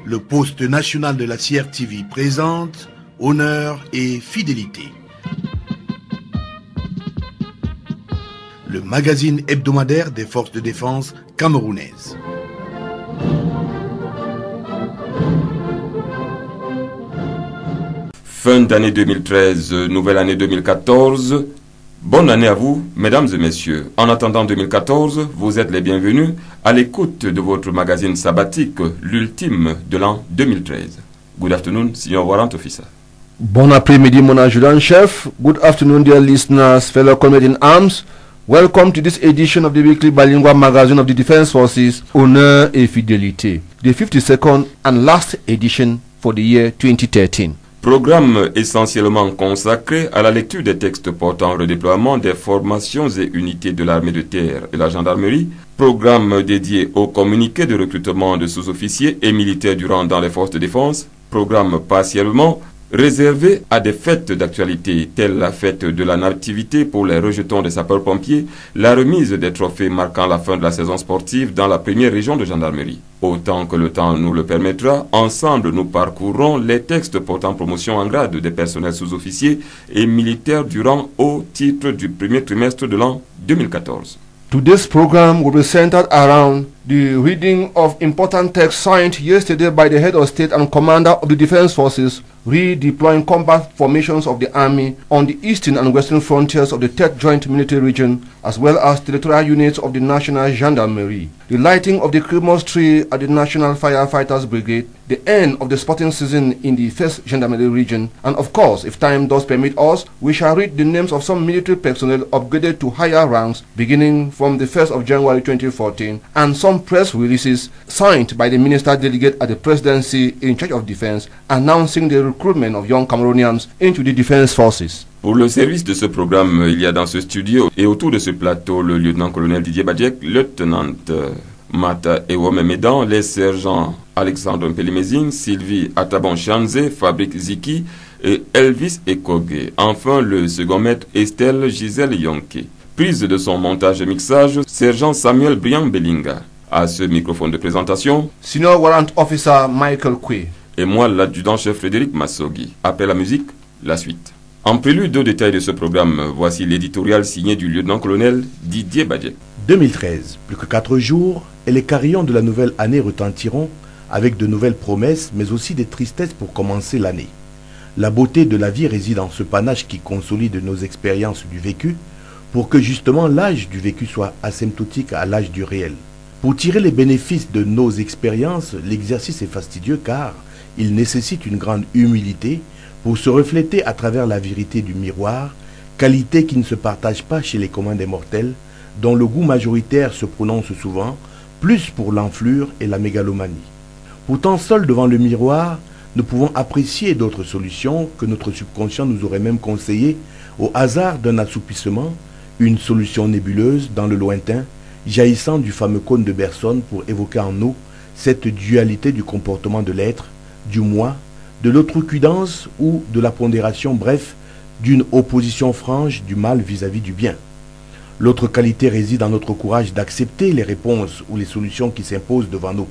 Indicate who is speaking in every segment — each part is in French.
Speaker 1: Le poste national de la CRTV présente Honneur et fidélité. Le magazine hebdomadaire des forces de défense camerounaises.
Speaker 2: Fin d'année 2013, nouvelle année 2014. Bonne année à vous, mesdames et messieurs. En attendant 2014, vous êtes les bienvenus à l'écoute de votre magazine sabbatique, l'ultime de l'an 2013. Good afternoon, Senior Warrant Officer.
Speaker 3: Bon après-midi, mon adjudant-chef. Good afternoon, dear listeners, fellow comrades in arms. Welcome to this edition of the weekly bilingual magazine of the Defense Forces, Honneur et Fidélité, the 52nd and last edition for the year 2013.
Speaker 2: Programme essentiellement consacré à la lecture des textes portant redéploiement des formations et unités de l'armée de terre et la gendarmerie. Programme dédié au communiqué de recrutement de sous-officiers et militaires du rang dans les forces de défense. Programme partiellement réservé à des fêtes d'actualité telles la fête de la nativité pour les rejetons des sapeurs-pompiers, la remise des trophées marquant la fin de la saison sportive dans la première région de gendarmerie. Autant que le temps nous le permettra, ensemble nous parcourrons les textes portant promotion en grade des personnels sous-officiers et militaires durant au titre du premier trimestre de l'an 2014.
Speaker 3: Today's program will be centered around the reading of important texts signed yesterday by the head of state and commander of the defense forces redeploying combat formations of the army on the eastern and western frontiers of the 3rd Joint Military Region, as well as territorial units of the National Gendarmerie, the lighting of the Christmas tree at the National Firefighters Brigade, the end of the sporting season in the 1st Gendarmerie Region, and of course, if time does permit us, we shall read the names of some military personnel upgraded to higher ranks beginning from the 1st of January 2014, and some press releases signed by the Minister Delegate at the Presidency in charge of Defense announcing the recruitment of young Cameroonians into the Defense Forces.
Speaker 2: Pour le service de ce programme, il y a dans ce studio et autour de ce plateau le lieutenant-colonel Didier Badjek, lieutenant Mata Ewome Medan, les sergents Alexandre Mpelimezine, Sylvie Atabon-Chanze, Fabrique Ziki et Elvis Ekoge. Enfin, le second maître Estelle Gisèle Yonke. Prise de son montage et mixage, sergent Samuel Brian Bellinga. À ce microphone de présentation,
Speaker 3: Senior Warrant Officer Michael Kwe.
Speaker 2: Et moi, l'adjudant-chef Frédéric Massogi. Après la musique, la suite. En prélude aux détails de ce programme, voici l'éditorial signé du lieutenant-colonel Didier Badjek.
Speaker 1: 2013, plus que 4 jours, et les carillons de la nouvelle année retentiront avec de nouvelles promesses, mais aussi des tristesses pour commencer l'année. La beauté de la vie réside en ce panache qui consolide nos expériences du vécu, pour que justement l'âge du vécu soit asymptotique à l'âge du réel. Pour tirer les bénéfices de nos expériences, l'exercice est fastidieux car il nécessite une grande humilité pour se refléter à travers la vérité du miroir, qualité qui ne se partage pas chez les communs des mortels, dont le goût majoritaire se prononce souvent, plus pour l'enflure et la mégalomanie. Pourtant, seuls devant le miroir, nous pouvons apprécier d'autres solutions que notre subconscient nous aurait même conseillées au hasard d'un assoupissement, une solution nébuleuse dans le lointain, jaillissant du fameux cône de Bergson pour évoquer en nous cette dualité du comportement de l'être, du moi, de l'outrecuidance ou de la pondération, bref, d'une opposition franche du mal vis-à-vis du bien. L'autre qualité réside dans notre courage d'accepter les réponses ou les solutions qui s'imposent devant nous.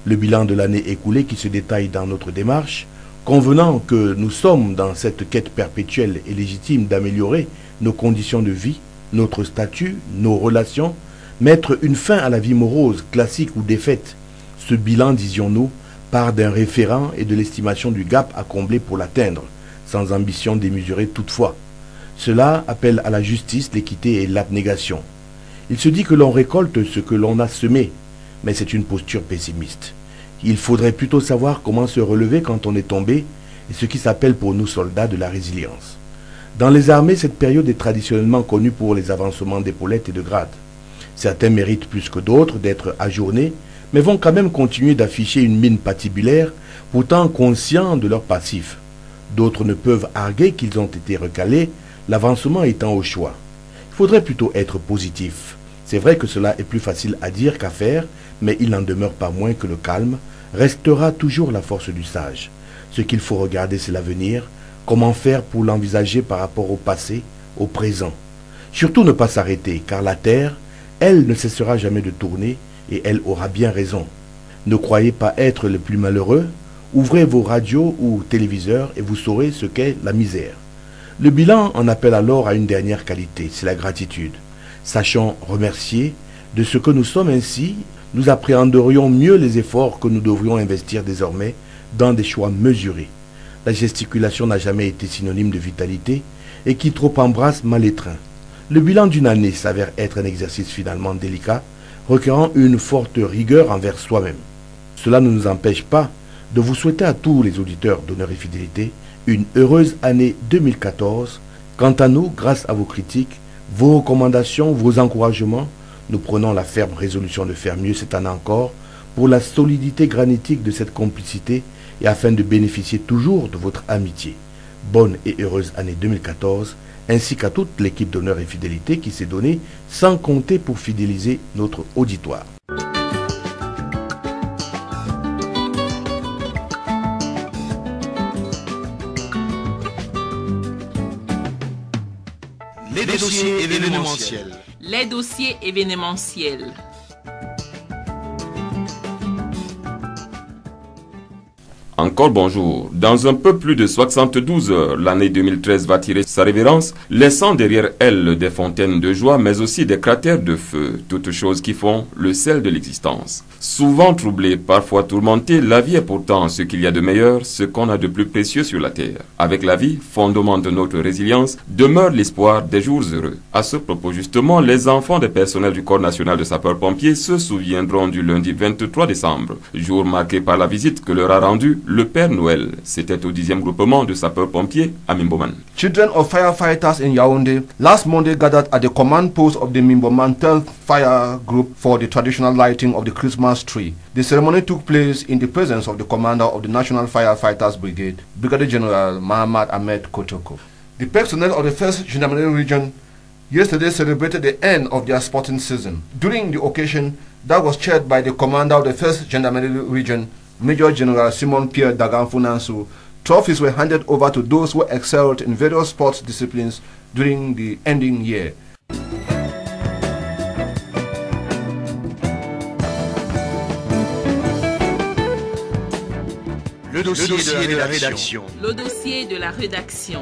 Speaker 1: Le bilan de l'année écoulée qui se détaille dans notre démarche, convenant que nous sommes dans cette quête perpétuelle et légitime d'améliorer nos conditions de vie, notre statut, nos relations, mettre une fin à la vie morose, classique ou défaite. Ce bilan, disions-nous, part d'un référent et de l'estimation du gap à combler pour l'atteindre, sans ambition démesurée toutefois. Cela appelle à la justice, l'équité et l'abnégation. Il se dit que l'on récolte ce que l'on a semé, mais c'est une posture pessimiste. Il faudrait plutôt savoir comment se relever quand on est tombé, et ce qui s'appelle pour nous soldats de la résilience. Dans les armées, cette période est traditionnellement connue pour les avancements d'épaulettes et de grades. Certains méritent plus que d'autres d'être ajournés, mais vont quand même continuer d'afficher une mine patibulaire, pourtant conscients de leur passif. D'autres ne peuvent arguer qu'ils ont été recalés, l'avancement étant au choix. Il faudrait plutôt être positif. C'est vrai que cela est plus facile à dire qu'à faire, mais il n'en demeure pas moins que le calme restera toujours la force du sage. Ce qu'il faut regarder, c'est l'avenir, comment faire pour l'envisager par rapport au passé, au présent. Surtout ne pas s'arrêter, car la terre, elle ne cessera jamais de tourner, et elle aura bien raison. Ne croyez pas être le plus malheureux. Ouvrez vos radios ou téléviseurs et vous saurez ce qu'est la misère. Le bilan en appelle alors à une dernière qualité, c'est la gratitude. Sachons remercier de ce que nous sommes ainsi, nous appréhenderions mieux les efforts que nous devrions investir désormais dans des choix mesurés. La gesticulation n'a jamais été synonyme de vitalité et qui trop embrasse mal étreint. Le bilan d'une année s'avère être un exercice finalement délicat, requérant une forte rigueur envers soi-même. Cela ne nous empêche pas de vous souhaiter à tous les auditeurs d'Honneur et Fidélité une heureuse année 2014. Quant à nous, grâce à vos critiques, vos recommandations, vos encouragements, nous prenons la ferme résolution de faire mieux cette année encore pour la solidité granitique de cette complicité et afin de bénéficier toujours de votre amitié. Bonne et heureuse année 2014, ainsi qu'à toute l'équipe d'Honneur et Fidélité qui s'est donnée sans compter pour fidéliser notre auditoire.
Speaker 4: Les dossiers événementiels.
Speaker 5: Les dossiers événementiels.
Speaker 2: Encore bonjour. Dans un peu plus de 72 heures, l'année 2013 va tirer sa révérence, laissant derrière elle des fontaines de joie, mais aussi des cratères de feu, toutes choses qui font le sel de l'existence. Souvent troublée, parfois tourmentée, la vie est pourtant ce qu'il y a de meilleur, ce qu'on a de plus précieux sur la terre. Avec la vie, fondement de notre résilience, demeure l'espoir des jours heureux. À ce propos justement, les enfants des personnels du Corps national de sapeurs-pompiers se souviendront du lundi 23 décembre, jour marqué par la visite que leur a rendue le Père Noël. C'était au 10e groupement de sapeurs-pompiers à Mimboman.
Speaker 3: Children of firefighters in Yaoundé last Monday gathered at the command post of the Mimboman 12th Fire Group for the traditional lighting of the Christmas tree. The ceremony took place in the presence of the commander of the National Firefighters Brigade, Brigadier General Mahamad Ahmed Kotoko. The personnel of the 1st Gendarmerie Region yesterday celebrated the end of their sporting season. During the occasion that was chaired by the commander of the 1st Gendarmerie Region, Major General Simon Pierre Dagan-Funansu, trophies were handed over to those who excelled in various sports disciplines during the ending year.
Speaker 4: Le dossier de la rédaction.
Speaker 5: Le dossier de la rédaction.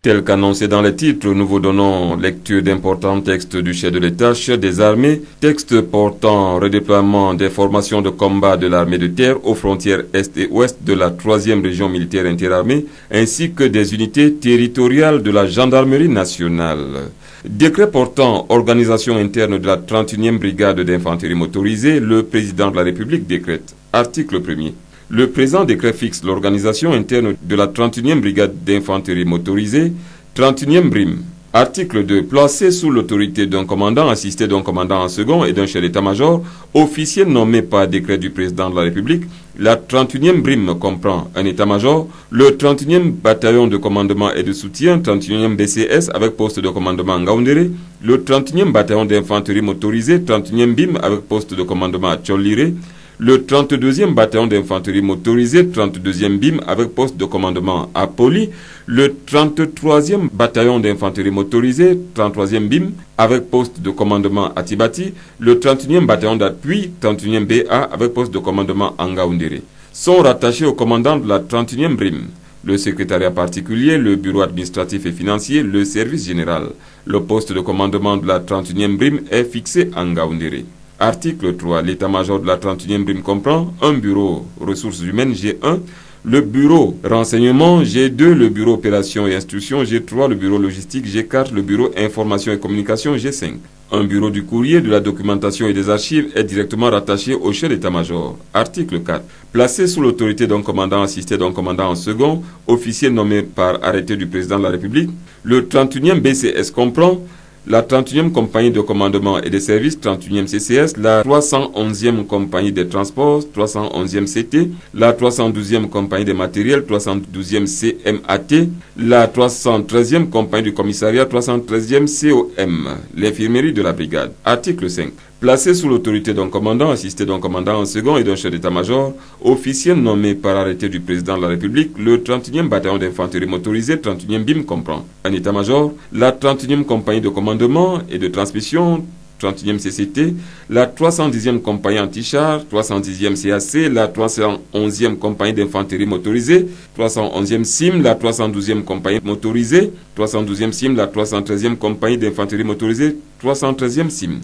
Speaker 2: Tel qu'annoncé dans les titres, nous vous donnons lecture d'importants textes du chef de l'État, chef des armées, textes portant redéploiement des formations de combat de l'armée de terre aux frontières est et ouest de la 3e région militaire interarmée, ainsi que des unités territoriales de la gendarmerie nationale. Décret portant organisation interne de la 31e brigade d'infanterie motorisée, le président de la République décrète. Article 1er. Le présent décret fixe l'organisation interne de la 31e brigade d'infanterie motorisée, 31e BRIM. Article 2. Placé sous l'autorité d'un commandant, assisté d'un commandant en second et d'un chef d'état-major, officier nommé par décret du président de la République, la 31e BRIM comprend un état-major, le 31e bataillon de commandement et de soutien, 31e BCS avec poste de commandement à Ngaoundéré, le 31e bataillon d'infanterie motorisée, 31e BIM avec poste de commandement à Tcholiré, le 32e bataillon d'infanterie motorisée, 32e BIM avec poste de commandement à Poli, le 33e bataillon d'infanterie motorisée, 33e BIM avec poste de commandement à Tibati, le 31e bataillon d'appui, 31e BA avec poste de commandement à Ngaoundéré. Sont rattachés au commandant de la 31e BRIM le secrétariat particulier, le bureau administratif et financier, le service général. Le poste de commandement de la 31e BRIM est fixé à Ngaoundéré. Article 3. L'état-major de la 31e BRIM comprend un bureau ressources humaines G1, le bureau renseignement G2, le bureau opération et instruction G3, le bureau logistique G4, le bureau information et communication G5. Un bureau du courrier, de la documentation et des archives est directement rattaché au chef d'état-major. Article 4. Placé sous l'autorité d'un commandant assisté d'un commandant en second, officier nommé par arrêté du président de la République, le 31e BCS comprend la 31e compagnie de commandement et des services, 31e CCS, la 311e compagnie des transports, 311e CT, la 312e compagnie des matériels, 312e CMAT, la 313e compagnie du commissariat, 313e COM, l'infirmerie de la brigade. Article 5. Placé sous l'autorité d'un commandant, assisté d'un commandant en second et d'un chef d'état-major, officiel nommé par arrêté du président de la République, le 31e bataillon d'infanterie motorisée, 31e BIM comprend un état-major, la 31e compagnie de commandement et de transmission, 31e CCT, la 310e compagnie anti-char, 310e CAC, la 311e compagnie d'infanterie motorisée, 311e SIM, la 312e compagnie motorisée, 312e SIM, la 313e compagnie d'infanterie motorisée, 313e SIM.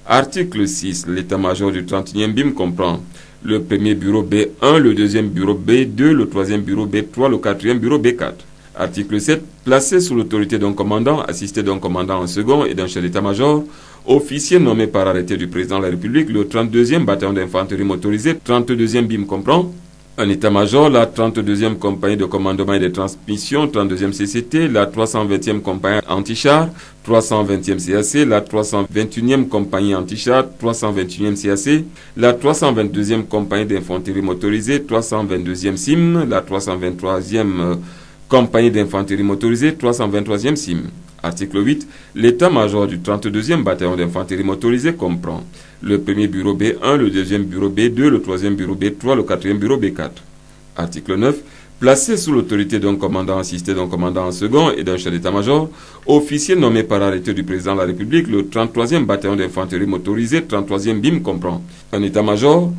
Speaker 2: Article 6. L'état-major du 31e BIM comprend le premier bureau B1, le deuxième bureau B2, le troisième bureau B3, le quatrième bureau B4. Article 7. Placé sous l'autorité d'un commandant, assisté d'un commandant en second et d'un chef d'état-major, officier nommé par arrêté du président de la République, le 32e bataillon d'infanterie motorisée, 32e BIM comprend un état-major, la 32e compagnie de commandement et de transmission, 32e CCT, la 320e compagnie anti-char, 320e CAC, la 321e compagnie anti-char, 321e CAC, la 322e compagnie d'infanterie motorisée, 322e SIM, la 323e compagnie d'infanterie motorisée, 323e SIM. Article 8. L'état-major du 32e bataillon d'infanterie motorisée comprend le premier bureau B1, le deuxième bureau B2, le troisième bureau B3, le quatrième bureau B4. Article 9. Placé sous l'autorité d'un commandant assisté d'un commandant en second et d'un chef d'état-major, officier nommé par arrêté du président de la République, le 33e bataillon d'infanterie motorisée, 33e BIM comprend un état-major,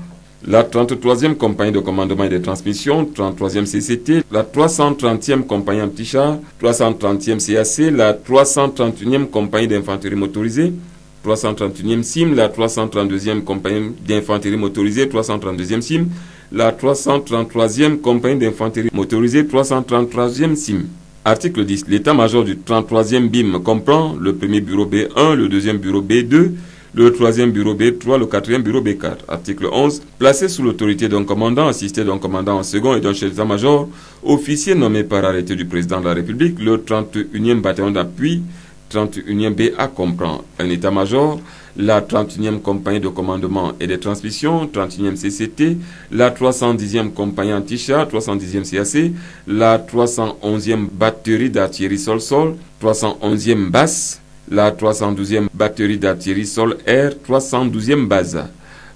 Speaker 2: la 33e compagnie de commandement et de transmission, 33e CCT, la 330e compagnie anti-char, 330e CAC, la 331e compagnie d'infanterie motorisée, 331e SIM, la 332e compagnie d'infanterie motorisée, 332e SIM, la 333e compagnie d'infanterie motorisée, 333e SIM. Article 10. L'état-major du 33e BIM comprend le premier bureau B1, le deuxième bureau B2, le troisième bureau B3, le quatrième bureau B4. Article 11. Placé sous l'autorité d'un commandant, assisté d'un commandant en second et d'un chef d'état-major, officier nommé par arrêté du président de la République, le 31e bataillon d'appui, 31e BA comprend un état-major, la 31e compagnie de commandement et de transmission, 31e CCT, la 310e compagnie anti-char, 310e CAC, la 311e batterie d'artillerie sol-sol, 311e BAS, la 312e batterie d'artillerie sol-air, 312e base.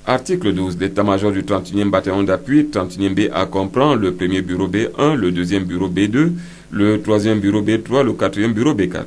Speaker 2: Article 12. L'état-major du 31e bataillon d'appui, 31e BA comprend le premier bureau B1, le deuxième bureau B2, le troisième bureau B3, le quatrième bureau B4.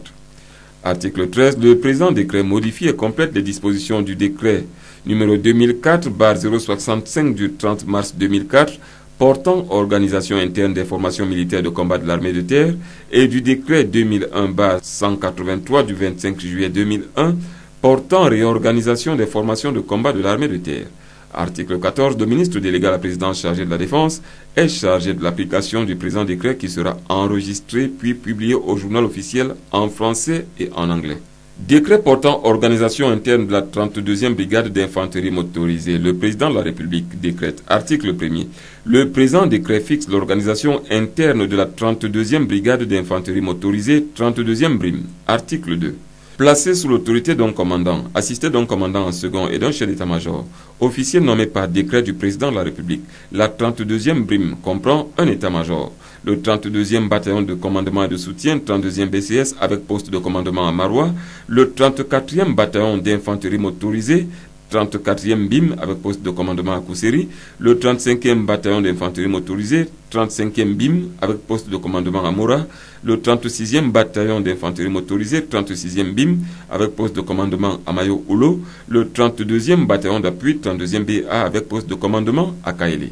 Speaker 2: Article 13. Le présent décret modifie et complète les dispositions du décret numéro 2004/065 du 30 mars 2004 portant organisation interne des formations militaires de combat de l'armée de terre et du décret 2001/183 du 25 juillet 2001 portant réorganisation des formations de combat de l'armée de terre. Article 14. Le ministre délégué à la présidence chargé de la défense est chargé de l'application du présent décret qui sera enregistré puis publié au journal officiel en français et en anglais. Décret portant organisation interne de la 32e brigade d'infanterie motorisée. Le président de la République décrète. Article 1er. Le présent décret fixe l'organisation interne de la 32e brigade d'infanterie motorisée, 32e BRIM. Article 2. Placé sous l'autorité d'un commandant, assisté d'un commandant en second et d'un chef d'état-major, officier nommé par décret du président de la République, la 32e BRIM comprend un état-major, le 32e bataillon de commandement et de soutien, 32e BCS avec poste de commandement à Marois, le 34e bataillon d'infanterie motorisée, 34e BIM avec poste de commandement à Kousséri, le 35e bataillon d'infanterie motorisée, 35e BIM avec poste de commandement à Moura, le 36e bataillon d'infanterie motorisée, 36e BIM avec poste de commandement à Mayo-Oulo, le 32e bataillon d'appui, 32e BA avec poste de commandement à Kaélé.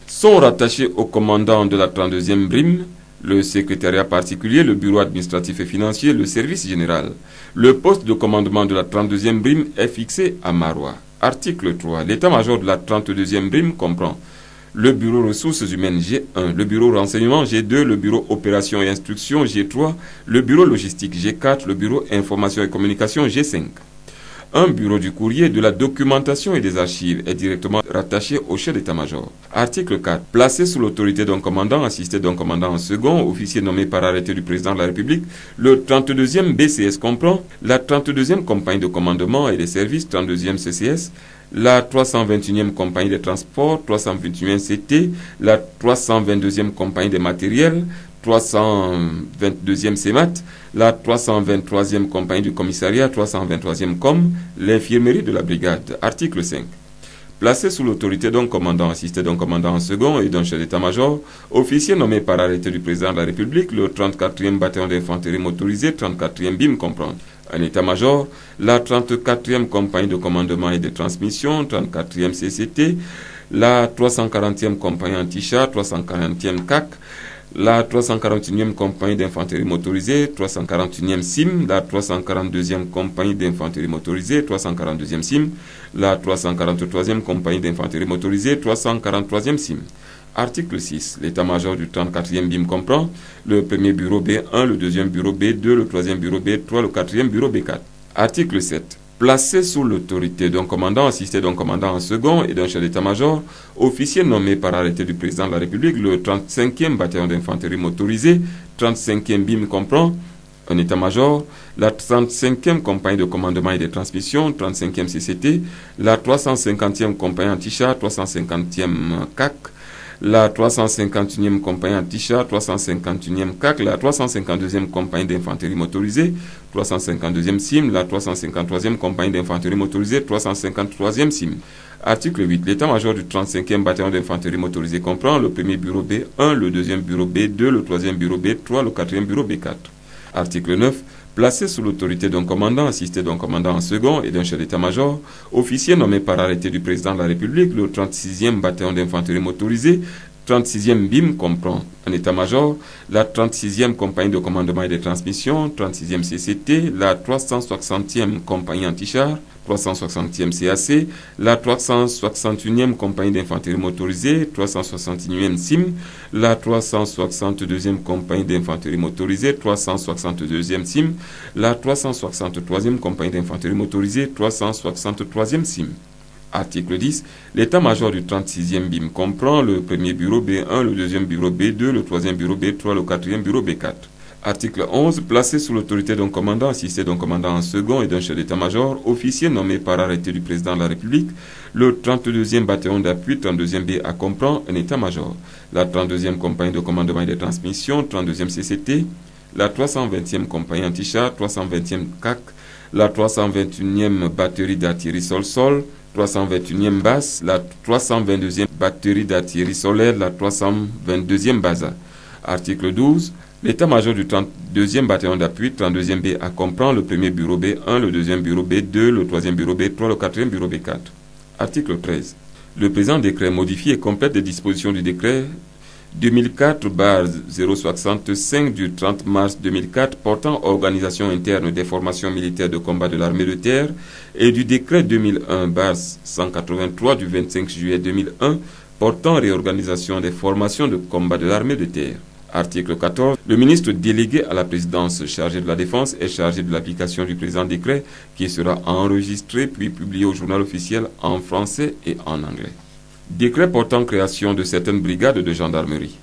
Speaker 2: Sont rattachés au commandant de la 32e BRIM le secrétariat particulier, le bureau administratif et financier, le service général. Le poste de commandement de la 32e BRIM est fixé à Marois. Article 3. L'état-major de la 32e BRIM comprend le bureau ressources humaines G1, le bureau renseignement G2, le bureau opération et instruction G3, le bureau logistique G4, le bureau information et communication G5. Un bureau du courrier, de la documentation et des archives est directement rattaché au chef d'état-major. Article 4. Placé sous l'autorité d'un commandant, assisté d'un commandant en second, officier nommé par arrêté du président de la République, le 32e BCS comprend la 32e compagnie de commandement et des services, 32e CCS, la 321e compagnie des transports, 321e CT, la 322e compagnie des matériels, 322e CEMAT, la 323e compagnie du commissariat, 323e COM, l'infirmerie de la brigade. Article 5. Placé sous l'autorité d'un commandant assisté d'un commandant en second et d'un chef d'état-major, officier nommé par arrêté du président de la République, le 34e bataillon d'infanterie motorisée, 34e BIM comprend un état-major, la 34e compagnie de commandement et de transmission, 34e CCT, la 340e compagnie anti-char, 340e CAC, la 341e compagnie d'infanterie motorisée, 341e SIM, la 342e compagnie d'infanterie motorisée, 342e SIM, la 343e compagnie d'infanterie motorisée, 343e SIM. Article 6. L'état-major du 34e BIM comprend le premier bureau B1, le deuxième bureau B2, le troisième bureau B3, le quatrième bureau B4. Article 7. Placé sous l'autorité d'un commandant, assisté d'un commandant en second et d'un chef d'état-major, officier nommé par arrêté du président de la République, le 35e bataillon d'infanterie motorisée, 35e BIM comprend un état-major, la 35e compagnie de commandement et de transmission, 35e CCT, la 350e compagnie anti-char, 350e CAC, la 351e compagnie anti-char, 351e CAC, la 352e compagnie d'infanterie motorisée, 352e SIM, la 353e compagnie d'infanterie motorisée, 353e SIM. Article 8. L'état-major du 35e bataillon d'infanterie motorisée comprend le premier bureau B1, le deuxième bureau B2, le troisième bureau B3, le quatrième bureau B4. Article 9. Placé sous l'autorité d'un commandant, assisté d'un commandant en second et d'un chef d'état-major, officier nommé par arrêté du président de la République, le 36e bataillon d'infanterie motorisée, 36e BIM comprend un état-major, la 36e compagnie de commandement et de transmission, 36e CCT, la 360e compagnie anti-char, 360e CAC, la 361e compagnie d'infanterie motorisée, 361e SIM, la 362e compagnie d'infanterie motorisée, 362e SIM, la 363e compagnie d'infanterie motorisée, 363e SIM. Article 10. L'état-major du 36e BIM comprend le premier bureau B1, le deuxième bureau B2, le troisième bureau B3, le quatrième bureau B4. Article 11. Placé sous l'autorité d'un commandant, assisté d'un commandant en second et d'un chef d'état-major, officier nommé par arrêté du président de la République, le 32e bataillon d'appui, 32e BA comprend un état-major, la 32e compagnie de commandement et de transmission, 32e CCT, la 320e compagnie anti-char, 320e CAC, la 321e batterie d'artillerie sol-sol, 321e basse, la 322e batterie d'artillerie solaire, la 322e BASA. Article 12. L'état-major du 32e bataillon d'appui, 32e BA comprend le premier bureau B1, le deuxième bureau B2, le troisième bureau B3, le quatrième bureau B4. Article 13. Le présent décret modifie et complète les dispositions du décret 2004/065 du 30 mars 2004 portant organisation interne des formations militaires de combat de l'armée de terre et du décret 2001/183 du 25 juillet 2001 portant réorganisation des formations de combat de l'armée de terre. Article 14. Le ministre délégué à la présidence chargé de la défense est chargé de l'application du présent décret qui sera enregistré puis publié au journal officiel en français et en anglais. Décret portant création de certaines brigades de gendarmerie.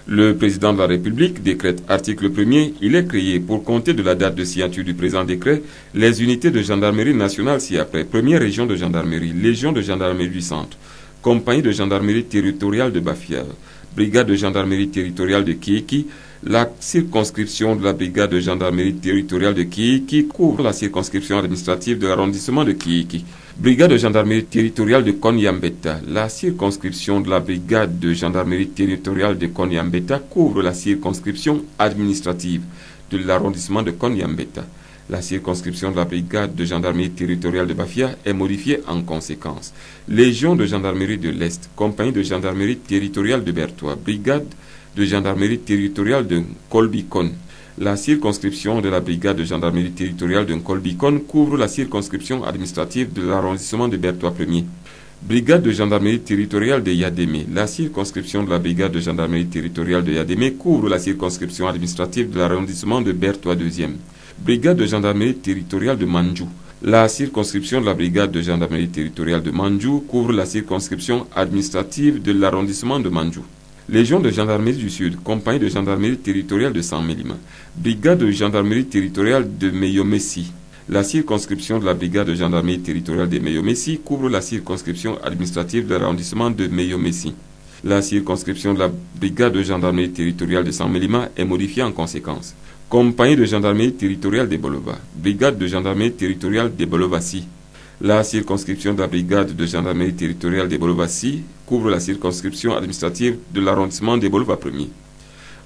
Speaker 2: Le président de la République décrète article 1er, il est créé pour compter de la date de signature du présent décret les unités de gendarmerie nationale ci-après. Première région de gendarmerie, Légion de gendarmerie du centre, compagnie de gendarmerie territoriale de Bafia, brigade de gendarmerie territoriale de Kieki. La circonscription de la brigade de gendarmerie territoriale de Kieki couvre la circonscription administrative de l'arrondissement de Kieki. Brigade de gendarmerie territoriale de Konyambeta. La circonscription de la brigade de gendarmerie territoriale de Konyambeta couvre la circonscription administrative de l'arrondissement de Konyambeta. La circonscription de la brigade de gendarmerie territoriale de Bafia est modifiée en conséquence. Légion de gendarmerie de l'Est, compagnie de gendarmerie territoriale de Bertois, brigade de gendarmerie territoriale de Kolbikon. La circonscription de la brigade de gendarmerie territoriale de Kolbikon couvre la circonscription administrative de l'arrondissement de Bertois 1er. Brigade de gendarmerie territoriale de Yadémé. La circonscription de la brigade de gendarmerie territoriale de Yadémé couvre la circonscription administrative de l'arrondissement de Bertois 2e. Brigade de gendarmerie territoriale de Manjou. La circonscription de la brigade de gendarmerie territoriale de Manjou couvre la circonscription administrative de l'arrondissement de Manjou. Légion de gendarmerie du Sud, compagnie de gendarmerie territoriale de Saint-Mélima. Brigade de gendarmerie territoriale de Meyomessi. La circonscription de la brigade de gendarmerie territoriale de Meyomessi couvre la circonscription administrative de l'arrondissement de Meyomessi. La circonscription de la brigade de gendarmerie territoriale de Saint-Mélima est modifiée en conséquence. Compagnie de gendarmerie territoriale de Bolova, brigade de gendarmerie territoriale de Bolova-Si. La circonscription de la brigade de gendarmerie territoriale de Bolova-Si couvre la circonscription administrative de l'arrondissement de Bolova 1er.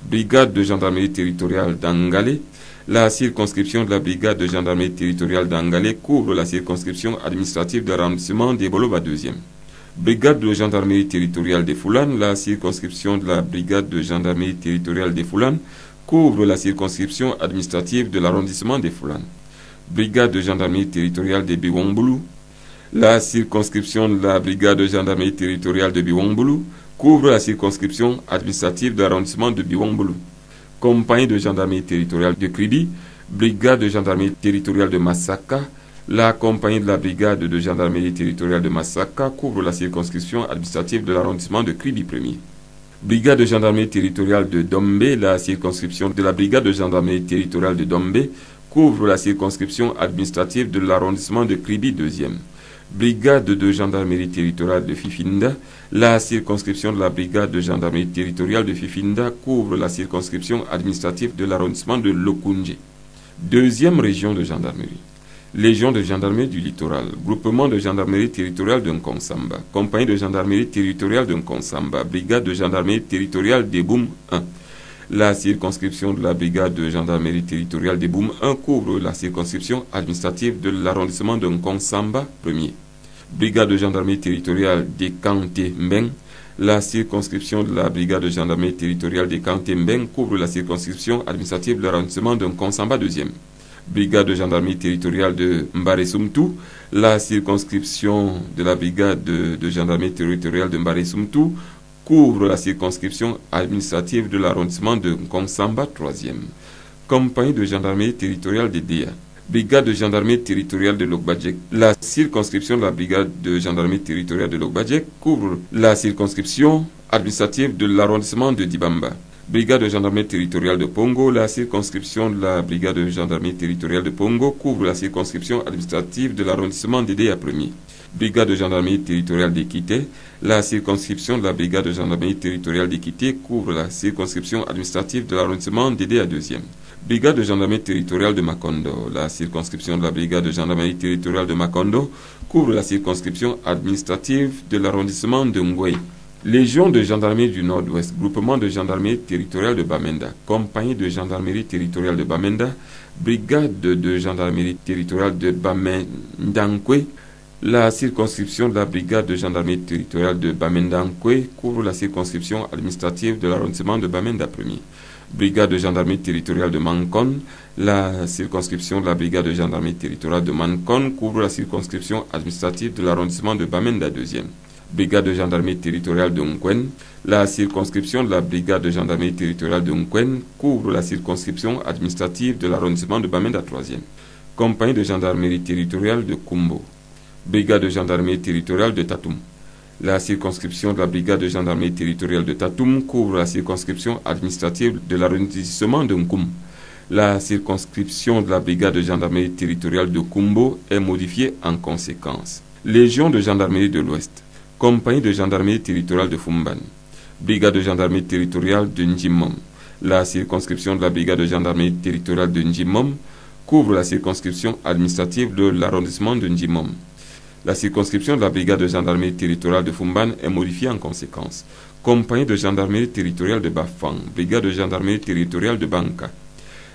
Speaker 2: Brigade de gendarmerie territoriale d'Angale. La circonscription de la brigade de gendarmerie territoriale d'Angale couvre la circonscription administrative de l'arrondissement de Bolova 2e. Brigade de gendarmerie territoriale de Foulane. La circonscription de la brigade de gendarmerie territoriale de Foulane couvre la circonscription administrative de l'arrondissement de Foulane. Brigade de gendarmerie territoriale de Biwongbulu. La circonscription de la brigade de gendarmerie territoriale de Biwongbulu couvre la circonscription administrative de l'arrondissement de Biwongbulu. Compagnie de gendarmerie territoriale de Kribi, brigade de gendarmerie territoriale de Masaka. La compagnie de la brigade de gendarmerie territoriale de Masaka couvre la circonscription administrative de l'arrondissement de Kribi 1er. Brigade de gendarmerie territoriale de Dombe. La circonscription de la brigade de gendarmerie territoriale de Dombe couvre la circonscription administrative de l'arrondissement de Kribi 2e. Brigade de gendarmerie territoriale de Fifinda. La circonscription de la brigade de gendarmerie territoriale de Fifinda couvre la circonscription administrative de l'arrondissement de Lokunje. Deuxième région de gendarmerie. Légion de gendarmerie du littoral, groupement de gendarmerie territoriale de Nkonsamba, compagnie de gendarmerie territoriale de Nkonsamba, brigade de gendarmerie territoriale de Boum 1. La circonscription de la brigade de gendarmerie territoriale de Boum 1 couvre la circonscription administrative de l'arrondissement de Nkonsamba 1er. Brigade de gendarmerie territoriale de Kanté Mbeng. La circonscription de la brigade de gendarmerie territoriale de Kanté Mbeng couvre la circonscription administrative de l'arrondissement de Nkonsamba 2e. Brigade de gendarmerie territoriale de Mbare-Soumtou. La circonscription de la brigade de gendarmerie territoriale de Mbare-Soumtou couvre la circonscription administrative de l'arrondissement de Nkonsamba 3e. Compagnie de gendarmerie territoriale de Déa. Brigade de gendarmerie territoriale de Lokbadjek. La circonscription de la brigade de gendarmerie territoriale de Lokbadjek couvre la circonscription administrative de l'arrondissement de Dibamba. Brigade de gendarmerie territoriale de Pongo. La circonscription de la brigade de gendarmerie territoriale de Pongo couvre la circonscription administrative de l'arrondissement de Déa 1er. Brigade de gendarmerie territoriale d'Équité. La circonscription de la brigade de gendarmerie territoriale d'Équité couvre la circonscription administrative de l'arrondissement de Déa 2e. Brigade de gendarmerie territoriale de Makondo. La circonscription de la brigade de gendarmerie territoriale de Makondo couvre la circonscription administrative de l'arrondissement de Ngoué. Légion de gendarmerie du Nord-Ouest, groupement de gendarmerie territoriale de Bamenda, compagnie de gendarmerie territoriale de Bamenda, brigade de gendarmerie territoriale de Bamendankwe. La circonscription de la brigade de gendarmerie territoriale de Bamendankwe couvre la circonscription administrative de l'arrondissement de Bamenda 1er. Brigade de gendarmerie territoriale de Mankon. La circonscription de la brigade de gendarmerie territoriale de Mankon couvre la circonscription administrative de l'arrondissement de Bamenda 2e. Brigade de gendarmerie territoriale de Nkwen. La circonscription de la brigade de gendarmerie territoriale de Nkwen couvre la circonscription administrative de l'arrondissement de Bamenda 3e. Compagnie de gendarmerie territoriale de Kumbo. Brigade de gendarmerie territoriale de Tatoum. La circonscription de la brigade de gendarmerie territoriale de Tatoum couvre la circonscription administrative de l'arrondissement de Nkoum. La circonscription de la brigade de gendarmerie territoriale de Kumbo est modifiée en conséquence. Légion de gendarmerie de l'Ouest. Compagnie de gendarmerie territoriale de Fumban. Brigade de gendarmerie territoriale de Njimom. La circonscription de la brigade de gendarmerie territoriale de Njimom couvre la circonscription administrative de l'arrondissement de Njimom. La circonscription de la brigade de gendarmerie territoriale de Fumban est modifiée en conséquence. Compagnie de gendarmerie territoriale de Bafang. Brigade de gendarmerie territoriale de Banka.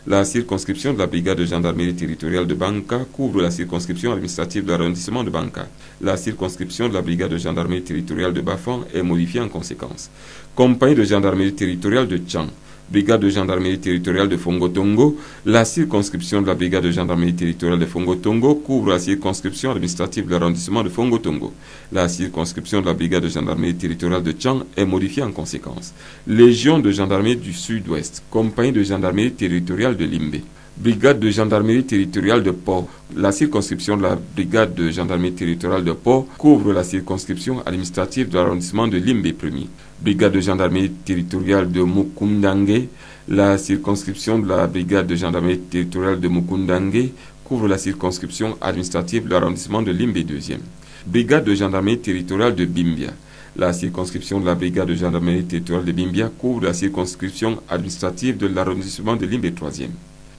Speaker 2: La circonscription de la brigade de gendarmerie territoriale de Banka couvre la circonscription administrative de l'arrondissement de Banka. La circonscription de la brigade de gendarmerie territoriale de Bafang est modifiée en conséquence. Compagnie de gendarmerie territoriale de Tchang. Brigade de gendarmerie territoriale de Fongotongo. La circonscription de la brigade de gendarmerie territoriale de Fongotongo couvre la circonscription administrative de l'arrondissement de Fongotongo. La circonscription de la brigade de gendarmerie territoriale de Tchang est modifiée en conséquence. Légion de gendarmerie du Sud-Ouest. Compagnie de gendarmerie territoriale de Limbé. Brigade de gendarmerie territoriale de Pau. La circonscription de la brigade de gendarmerie territoriale de Pau couvre la circonscription administrative de l'arrondissement de Limbé 1er. Brigade de gendarmerie territoriale de Mukundangue. La circonscription de la brigade de gendarmerie territoriale de Mukundangue couvre la circonscription administrative de l'arrondissement de Limbé 2e. Brigade de gendarmerie territoriale de Bimbia. La circonscription de la brigade de gendarmerie territoriale de Bimbia couvre la circonscription administrative de l'arrondissement de Limbe 3e.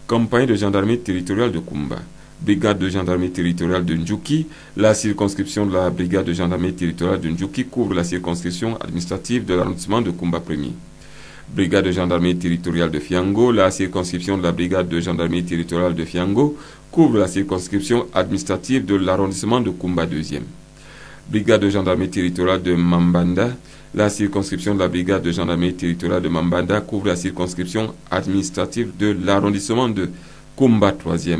Speaker 2: Compagnie de gendarmerie territoriale de Kumba. Brigade de gendarmerie territoriale de Ndjouki. La circonscription de la brigade de gendarmerie territoriale de Ndjouki couvre la circonscription administrative de l'arrondissement de Kumba 1er. Brigade de gendarmerie territoriale de Fiango. La circonscription de la brigade de gendarmerie territoriale de Fiango couvre la circonscription administrative de l'arrondissement de Kumba 2e. Brigade de gendarmerie territoriale de Mambanda. La circonscription de la brigade de gendarmerie territoriale de Mambanda couvre la circonscription administrative de l'arrondissement de Kumba 3e.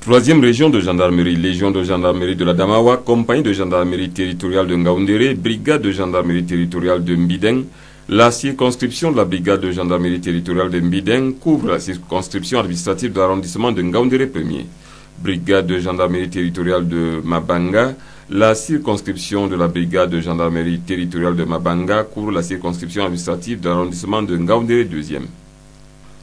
Speaker 2: Troisième région de gendarmerie, Légion de gendarmerie de la Damawa, compagnie de gendarmerie territoriale de Ngaoundéré, brigade de gendarmerie territoriale de Mbideng. La circonscription de la brigade de gendarmerie territoriale de Mbideng couvre la circonscription administrative de l'arrondissement de Ngaoundéré 1er. Brigade de gendarmerie territoriale de Mabanga. La circonscription de la brigade de gendarmerie territoriale de Mabanga couvre la circonscription administrative de l'arrondissement de Ngaoundéré 2e.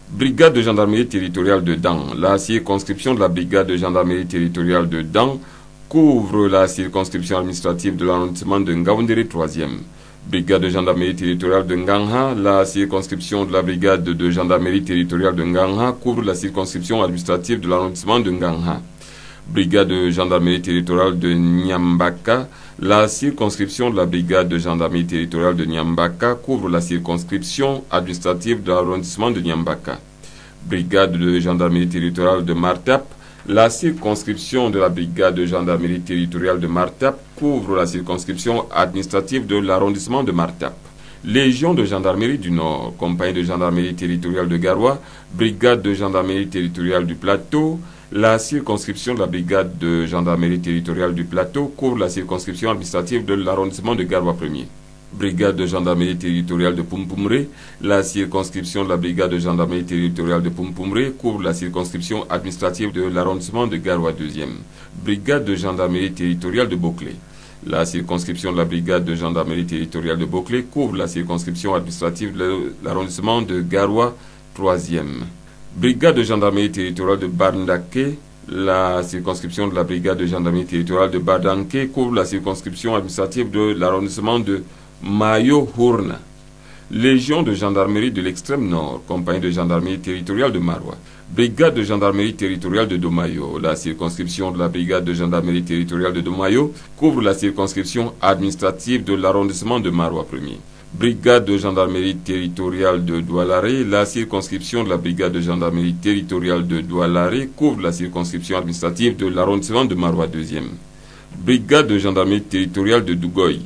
Speaker 2: Brigade de gendarmerie territoriale de Dan. La circonscription de la brigade de gendarmerie territoriale de Dan couvre la circonscription administrative de l'arrondissement de Ngaoundéré 3e. Brigade de gendarmerie territoriale de Ngangha. La circonscription de la brigade de gendarmerie territoriale de Ngangha couvre la circonscription administrative de l'arrondissement de Ngangha. Brigade de gendarmerie territoriale de Nyambaka. La circonscription de la brigade de gendarmerie territoriale de Nyambaka couvre la circonscription administrative de l'arrondissement de Nyambaka. Brigade de gendarmerie territoriale de Martap. La circonscription de la brigade de gendarmerie territoriale de Martap couvre la circonscription administrative de l'arrondissement de Martap. Légion de gendarmerie du Nord, compagnie de gendarmerie territoriale de Garoua, brigade de gendarmerie territoriale du Plateau. La circonscription de la brigade de gendarmerie territoriale du Plateau couvre la circonscription administrative de l'arrondissement de Garoua 1er. Brigade de gendarmerie territoriale de Pumpumre. La circonscription de la brigade de gendarmerie territoriale de Pumpumre couvre la circonscription administrative de l'arrondissement de Garoua 2e. Brigade de gendarmerie territoriale de Boclé. La circonscription de la brigade de gendarmerie territoriale de Boclé couvre la circonscription administrative de l'arrondissement de Garoua 3e. Brigade de gendarmerie territoriale de Barndake. La circonscription de la brigade de gendarmerie territoriale de Bardanke couvre la circonscription administrative de l'arrondissement de Mayo-Hourna. Légion de gendarmerie de l'extrême nord, compagnie de gendarmerie territoriale de Maroua. Brigade de gendarmerie territoriale de Domayo. La circonscription de la brigade de gendarmerie territoriale de Domayo couvre la circonscription administrative de l'arrondissement de Maroua 1er. Brigade de gendarmerie territoriale de Doualare. La circonscription de la brigade de gendarmerie territoriale de Doualare couvre la circonscription administrative de l'arrondissement de Maroua 2e. Brigade de gendarmerie territoriale de Dougoy.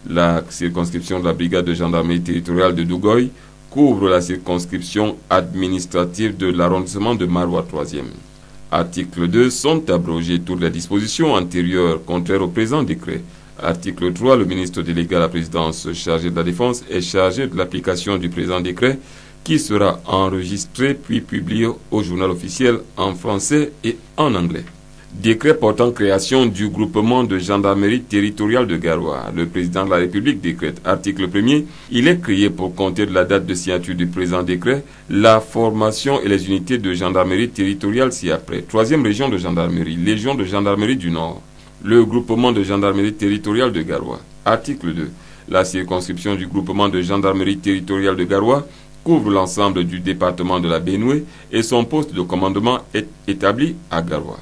Speaker 2: La circonscription de la brigade de gendarmerie territoriale de Dougoy couvre la circonscription administrative de l'arrondissement de Maroua 3e. Article 2. Sont abrogées toutes les dispositions antérieures contraires au présent décret. Article 3. Le ministre délégué à la présidence chargé de la défense est chargé de l'application du présent décret qui sera enregistré puis publié au journal officiel en français et en anglais. Décret portant création du groupement de gendarmerie territoriale de Garoua. Le président de la République décrète. Article 1er. Il est créé pour compter de la date de signature du présent décret la formation et les unités de gendarmerie territoriale ci-après. Troisième région de gendarmerie. Légion de gendarmerie du Nord. Le groupement de gendarmerie territoriale de Garoua. Article 2. La circonscription du groupement de gendarmerie territoriale de Garoua couvre l'ensemble du département de la Benoué et son poste de commandement est établi à Garoua.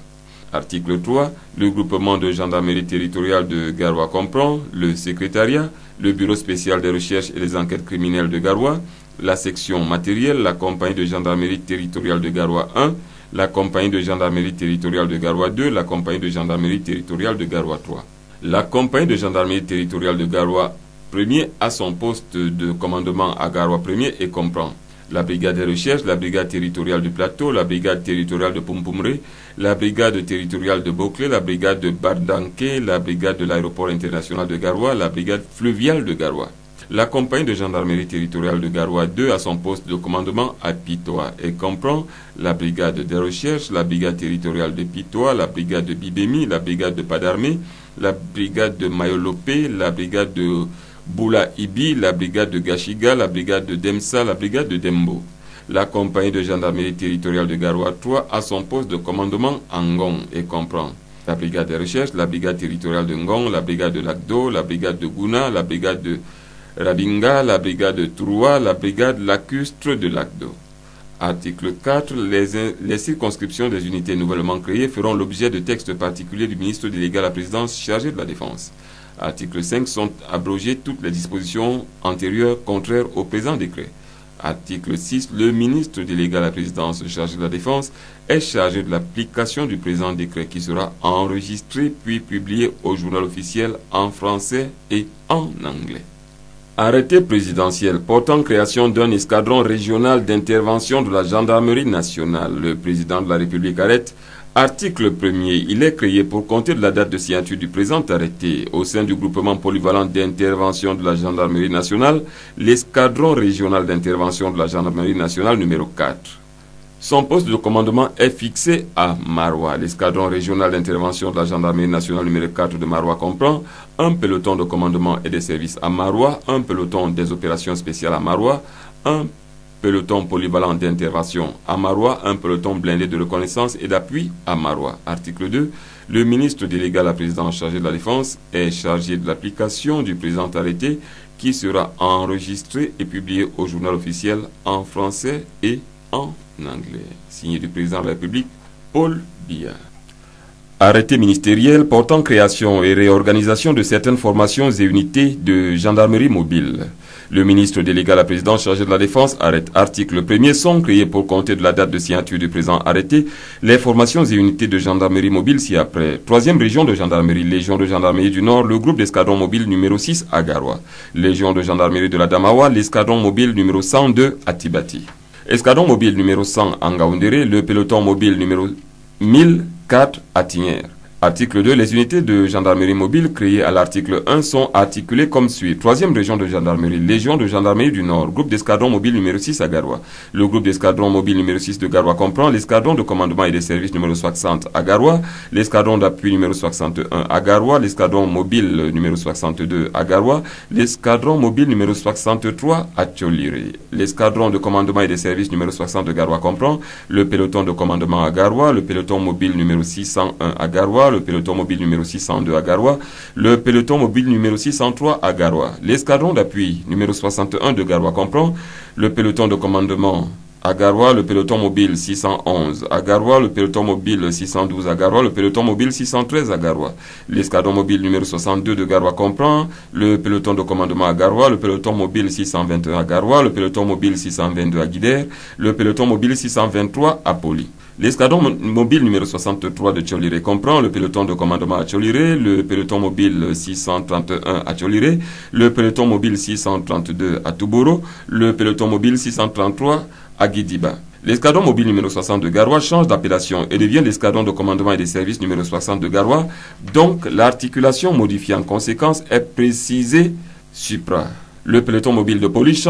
Speaker 2: Article 3. Le groupement de gendarmerie territoriale de Garoua comprend le secrétariat, le bureau spécial des recherches et des enquêtes criminelles de Garoua, la section matérielle, la compagnie de gendarmerie territoriale de Garoua 1, la compagnie de gendarmerie territoriale de Garoua 2, la compagnie de gendarmerie territoriale de Garoua 3. La compagnie de gendarmerie territoriale de Garoua 1er a son poste de commandement à Garoua 1er et comprend la brigade des recherches, la brigade territoriale du Plateau, la brigade territoriale de Pumpumre, la brigade territoriale de Boclé, la brigade de Bardanke, la brigade de l'aéroport international de Garoua, la brigade fluviale de Garoua. La compagnie de gendarmerie territoriale de Garoua 2 a son poste de commandement à Pitoa et comprend la brigade des recherches, la brigade territoriale de Pitoa, la brigade de Bibémi, la brigade de Padarmé, la brigade de Mayolopé, la brigade de Boula Ibi, la brigade de Gachiga, la brigade de Demsa, la brigade de Dembo. La compagnie de gendarmerie territoriale de Garoua 3 a son poste de commandement à Ngong et comprend la brigade de recherche, la brigade territoriale de Ngong, la brigade de Lagdo, la brigade de Gouna, la brigade de Rabinga, la brigade de Troua, la brigade lacustre de Lagdo. Article 4. Les circonscriptions des unités nouvellement créées feront l'objet de textes particuliers du ministre délégué à la présidence chargé de la défense. Article 5. Sont abrogées toutes les dispositions antérieures contraires au présent décret. Article 6. Le ministre délégué à la présidence chargé de la défense est chargé de l'application du présent décret qui sera enregistré puis publié au journal officiel en français et en anglais. Arrêté présidentiel portant création d'un escadron régional d'intervention de la gendarmerie nationale. Le président de la République arrête. Article 1er. Il est créé pour compter de la date de signature du présent arrêté au sein du groupement polyvalent d'intervention de la gendarmerie nationale, l'escadron régional d'intervention de la gendarmerie nationale numéro 4. Son poste de commandement est fixé à Maroua. L'escadron régional d'intervention de la gendarmerie nationale numéro 4 de Maroua comprend un peloton de commandement et des services à Maroua, un peloton des opérations spéciales à Maroua, un peloton polyvalent d'intervention à Maroua, un peloton blindé de reconnaissance et d'appui à Maroua. Article 2. Le ministre délégué à la présidence chargé de la défense est chargé de l'application du présent arrêté qui sera enregistré et publié au journal officiel en français et en anglais. Signé du président de la République, Paul Biya. Arrêté ministériel portant création et réorganisation de certaines formations et unités de gendarmerie mobile. Le ministre délégué à la présidence chargé de la défense arrête. Article 1er. Sont créés pour compter de la date de signature du présent arrêté les formations et unités de gendarmerie mobile ci-après. 3e région de gendarmerie, Légion de gendarmerie du Nord, le groupe d'escadron mobile numéro 6 à Garoua. Légion de gendarmerie de la Damawa, l'escadron mobile numéro 102 à Tibati. Escadron mobile numéro 100 à Ngaoundéré, le peloton mobile numéro 1004 à Tignière. Article 2. Les unités de gendarmerie mobile créées à l'article 1 sont articulées comme suit. 3e région de gendarmerie, Légion de gendarmerie du Nord, groupe d'escadron mobile numéro 6 à Garoua. Le groupe d'escadron mobile numéro 6 de Garoua comprend l'escadron de commandement et des services numéro 60 à Garoua, l'escadron d'appui numéro 61 à Garoua, l'escadron mobile numéro 62 à Garoua, l'escadron mobile numéro 63 à Tcholiré. L'escadron de commandement et des services numéro 60 de Garoua comprend le peloton de commandement à Garoua, le peloton mobile numéro 601 à Garoua, le peloton mobile numéro 602 à Garoua, le peloton mobile numéro 603 à Garoua. L'escadron d'appui numéro 61 de Garoua comprend le peloton de commandement à Garoua, le peloton mobile 611 à Garoua, le peloton mobile 612 à Garoua, le peloton mobile 613 à Garoua. L'escadron mobile numéro 62 de Garoua comprend le peloton de commandement à Garoua, le peloton mobile 621 à Garoua, le peloton mobile 622 à Guidère, le peloton mobile 623 à Poli. L'escadron mobile numéro 63 de Tcholiré comprend le peloton de commandement à Tcholiré, le peloton mobile 631 à Tcholiré, le peloton mobile 632 à Touboro, le peloton mobile 633 à Guidiba. L'escadron mobile numéro 60 de Garoua change d'appellation et devient l'escadron de commandement et des services numéro 60 de Garoua. Donc l'articulation modifiée en conséquence est précisée supra. Le peloton mobile de police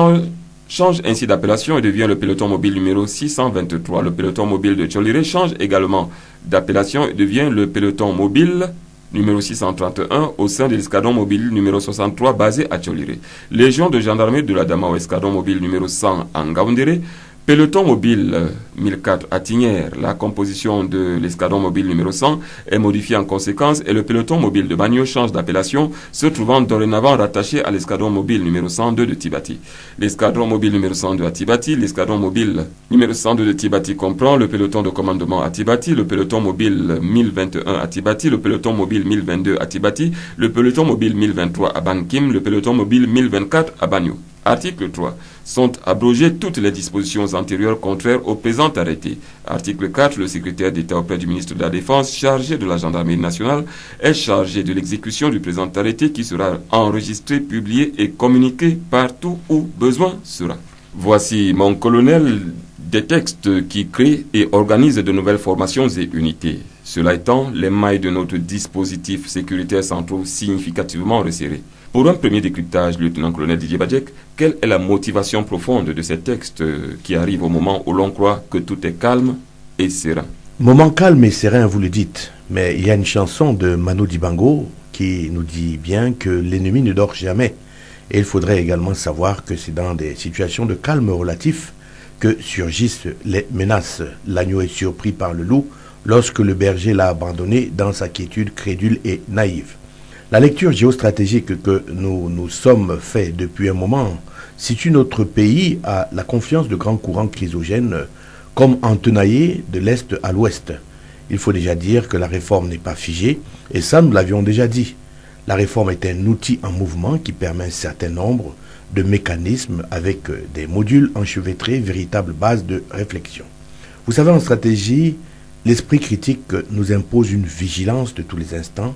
Speaker 2: change ainsi d'appellation et devient le peloton mobile numéro 623. Le peloton mobile de Tcholiré change également d'appellation et devient le peloton mobile numéro 631 au sein de l'escadron mobile numéro 63 basé à Tcholiré. Légion de gendarmerie de la Damawa, escadron mobile numéro 100 à Ngaoundéré. Peloton mobile 1004 à Tignière. La composition de l'escadron mobile numéro 100 est modifiée en conséquence et le peloton mobile de Bagno change d'appellation, se trouvant dorénavant rattaché à l'escadron mobile numéro 102 de Tibati. L'escadron mobile numéro 102 à Tibati, l'escadron mobile numéro 102 de Tibati comprend le peloton de commandement à Tibati, le peloton mobile 1021 à Tibati, le peloton mobile 1022 à Tibati, le peloton mobile 1023 à Bankim, le peloton mobile 1024 à Bagno. Article 3. Sont abrogées toutes les dispositions antérieures contraires au présent arrêté. Article 4. Le secrétaire d'État auprès du ministre de la Défense, chargé de la gendarmerie nationale, est chargé de l'exécution du présent arrêté qui sera enregistré, publié et communiqué partout où besoin sera. Voici, mon colonel, des textes qui créent et organisent de nouvelles formations et unités. Cela étant, les mailles de notre dispositif sécuritaire s'en trouvent significativement resserrées. Pour un premier décryptage, lieutenant-colonel Didier Badjek, quelle est la motivation profonde de ces textes qui arrivent au moment où l'on croit que tout est calme et serein?
Speaker 1: Moment calme et serein, vous le dites, mais il y a une chanson de Manu Dibango qui nous dit bien que l'ennemi ne dort jamais. Et il faudrait également savoir que c'est dans des situations de calme relatif que surgissent les menaces. L'agneau est surpris par le loup, lorsque le berger l'a abandonné dans sa quiétude crédule et naïve. La lecture géostratégique que nous nous sommes fait depuis un moment situe notre pays à la confiance de grands courants chrysogènes comme entenaillés de l'Est à l'Ouest. Il faut déjà dire que la réforme n'est pas figée, et ça nous l'avions déjà dit. La réforme est un outil en mouvement qui permet un certain nombre de mécanismes avec des modules enchevêtrés, véritable base de réflexion. Vous savez, en stratégie, l'esprit critique nous impose une vigilance de tous les instants.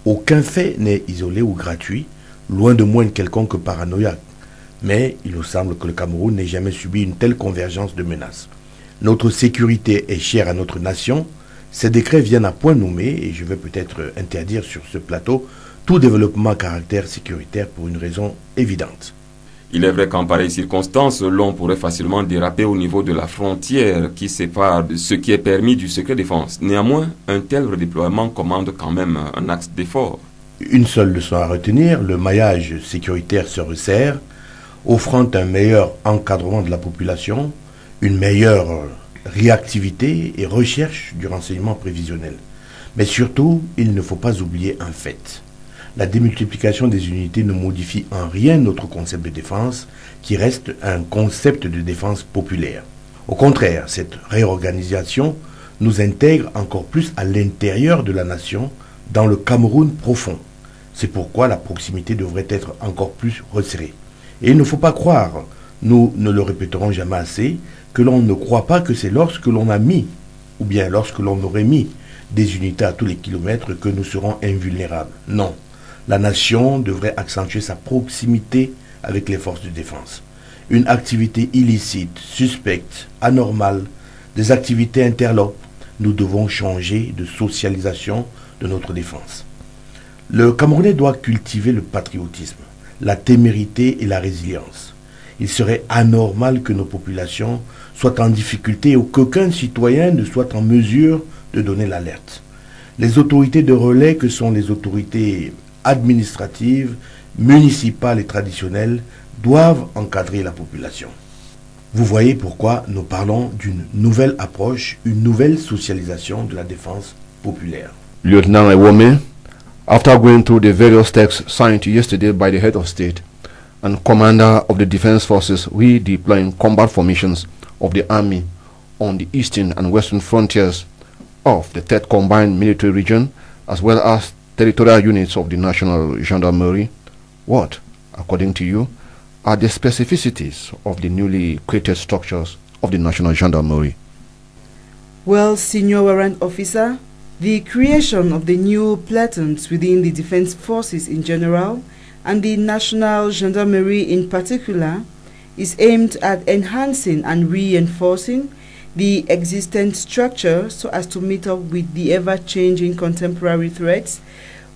Speaker 1: Aucun fait n'est isolé ou gratuit, loin de moi une quelconque paranoïa. Mais il nous semble que le Cameroun n'ait jamais subi une telle convergence de menaces. Notre sécurité est chère à notre nation. Ces décrets viennent à point nommé et je vais peut-être interdire sur ce plateau tout développement à caractère sécuritaire pour une raison évidente.
Speaker 2: Il est vrai qu'en pareille circonstance, l'on pourrait facilement déraper au niveau de la frontière qui sépare ce qui est permis du secret défense. Néanmoins, un tel redéploiement commande quand même un axe d'effort.
Speaker 1: Une seule leçon à retenir, le maillage sécuritaire se resserre, offrant un meilleur encadrement de la population, une meilleure réactivité et recherche du renseignement prévisionnel. Mais surtout, il ne faut pas oublier un fait. La démultiplication des unités ne modifie en rien notre concept de défense, qui reste un concept de défense populaire. Au contraire, cette réorganisation nous intègre encore plus à l'intérieur de la nation, dans le Cameroun profond. C'est pourquoi la proximité devrait être encore plus resserrée. Et il ne faut pas croire, nous ne le répéterons jamais assez, que l'on ne croit pas que c'est lorsque l'on a mis, ou bien lorsque l'on aurait mis des unités à tous les kilomètres que nous serons invulnérables. Non. La nation devrait accentuer sa proximité avec les forces de défense. Une activité illicite, suspecte, anormale, des activités interlopes, nous devons changer de socialisation de notre défense. Le Camerounais doit cultiver le patriotisme, la témérité et la résilience. Il serait anormal que nos populations soient en difficulté ou qu'aucun citoyen ne soit en mesure de donner l'alerte. Les autorités de relais que sont les autorités administratives, municipales et traditionnelles doivent encadrer la population. Vous voyez pourquoi nous parlons d'une nouvelle approche, une nouvelle socialisation de la défense populaire.
Speaker 3: Lieutenant Ewome, after going through the various texts signed yesterday by the head of state and commander of the defense forces redeploying combat formations of the army on the eastern and western frontiers of the 3rd Combined Military Region, as well as territorial units of the National Gendarmerie, what, according to you, are the specificities of the newly created structures of the National Gendarmerie?
Speaker 6: Well, Senior Warrant Officer, the creation of the new platoons within the defense forces in general and the National Gendarmerie in particular is aimed at enhancing and reinforcing the existing structure so as to meet up with the ever-changing contemporary threats,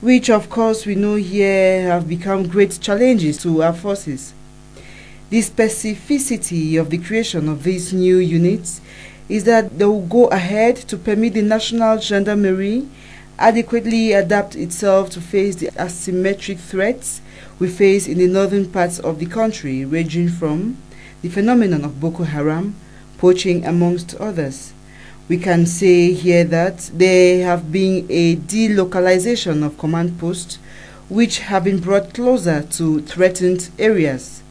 Speaker 6: which of course we know here have become great challenges to our forces. The specificity of the creation of these new units is that they will go ahead to permit the National Gendarmerie adequately adapt itself to face the asymmetric threats we face in the northern parts of the country, ranging from the phenomenon of Boko Haram, poaching amongst others. We can say here that there have been a delocalization of command posts which have been brought closer to threatened areas.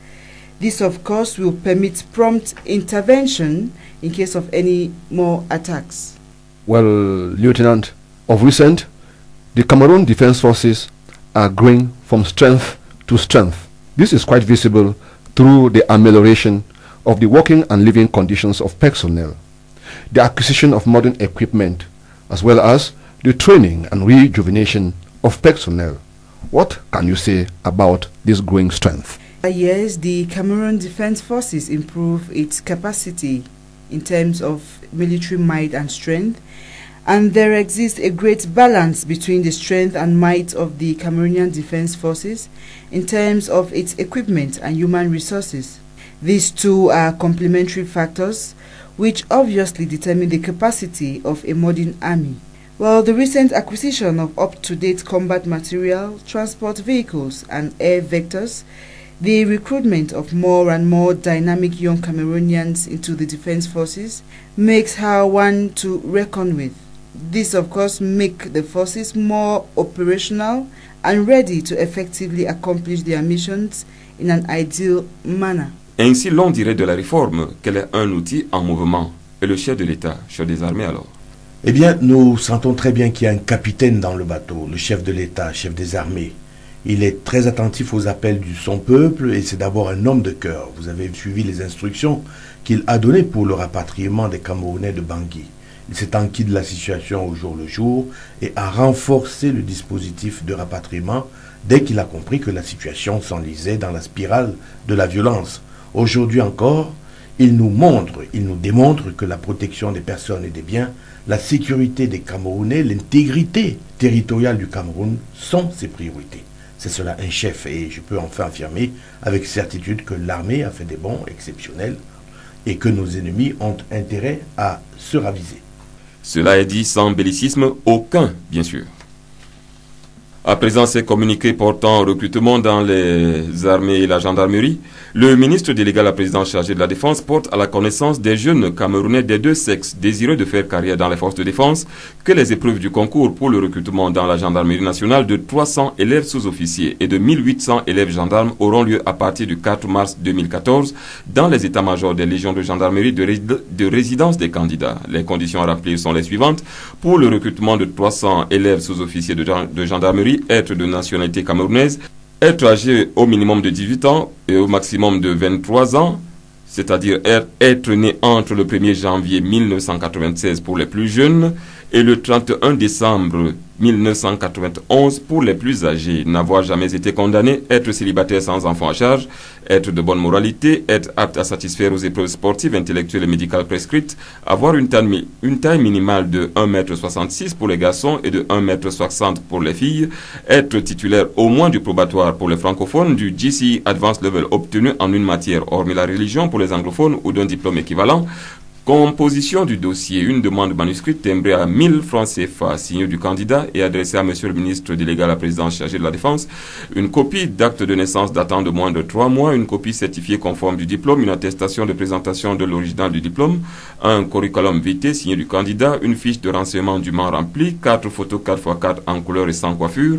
Speaker 6: This of course will permit prompt intervention in case of any more attacks.
Speaker 3: Well, Lieutenant, of recent, the Cameroon Defense Forces are growing from strength to strength. This is quite visible through the amelioration of the working and living conditions of personnel, the acquisition of modern equipment, as well as the training and rejuvenation of personnel. What can you say about this growing strength?
Speaker 6: Yes, the Cameroon Defense Forces improve its capacity in terms of military might and strength, and there exists a great balance between the strength and might of the Cameroonian Defense Forces in terms of its equipment and human resources. These two are complementary factors which obviously determine the capacity of a modern army. Well, the recent acquisition of up-to-date combat material, transport vehicles and air vectors, the recruitment of more and more dynamic young Cameroonians into the defense forces makes her one to reckon with. This, of course, make the forces more operational and ready to effectively accomplish their missions in an ideal manner.
Speaker 2: Ainsi, l'on dirait de la réforme qu'elle est un outil en mouvement. Et le chef de l'État, chef des armées alors?
Speaker 1: Eh bien, nous sentons très bien qu'il y a un capitaine dans le bateau, le chef de l'État, chef des armées. Il est très attentif aux appels de son peuple et c'est d'abord un homme de cœur. Vous avez suivi les instructions qu'il a données pour le rapatriement des Camerounais de Bangui. Il s'est enquis de la situation au jour le jour et a renforcé le dispositif de rapatriement dès qu'il a compris que la situation s'enlisait dans la spirale de la violence. Aujourd'hui encore, il nous démontre que la protection des personnes et des biens, la sécurité des Camerounais, l'intégrité territoriale du Cameroun sont ses priorités. C'est cela un chef et je peux enfin affirmer avec certitude que l'armée a fait des bons exceptionnels et que nos ennemis ont intérêt à se raviser.
Speaker 2: Cela est dit sans bellicisme aucun, bien sûr. À présent, ces communiqués portant recrutement dans les armées et la gendarmerie, le ministre délégué à la présidence chargé de la défense porte à la connaissance des jeunes Camerounais des deux sexes désireux de faire carrière dans les forces de défense que les épreuves du concours pour le recrutement dans la gendarmerie nationale de 300 élèves sous-officiers et de 1800 élèves gendarmes auront lieu à partir du 4 mars 2014 dans les états-majors des légions de gendarmerie de résidence des candidats. Les conditions à remplir sont les suivantes. Pour le recrutement de 300 élèves sous-officiers de gendarmerie, être de nationalité camerounaise, être âgé au minimum de 18 ans et au maximum de 23 ans, c'est-à-dire être né entre le 1er janvier 1996 pour les plus jeunes et le 31 décembre 1991 pour les plus âgés, n'avoir jamais été condamné, être célibataire sans enfant à charge, être de bonne moralité, être apte à satisfaire aux épreuves sportives, intellectuelles et médicales prescrites, avoir une taille minimale de 1,66 m pour les garçons et de 1,60 m pour les filles, être titulaire au moins du probatoire pour les francophones, du GCE Advanced Level obtenu en une matière hormis la religion pour les anglophones ou d'un diplôme équivalent. Composition du dossier, une demande manuscrite timbrée à 1000 francs CFA, signée du candidat et adressée à monsieur le ministre délégué à la présidence chargé de la défense, une copie d'acte de naissance datant de moins de 3 mois, une copie certifiée conforme du diplôme, une attestation de présentation de l'original du diplôme, un curriculum vitae signé du candidat, une fiche de renseignement dûment remplie, 4 photos 4x4 en couleur et sans coiffure,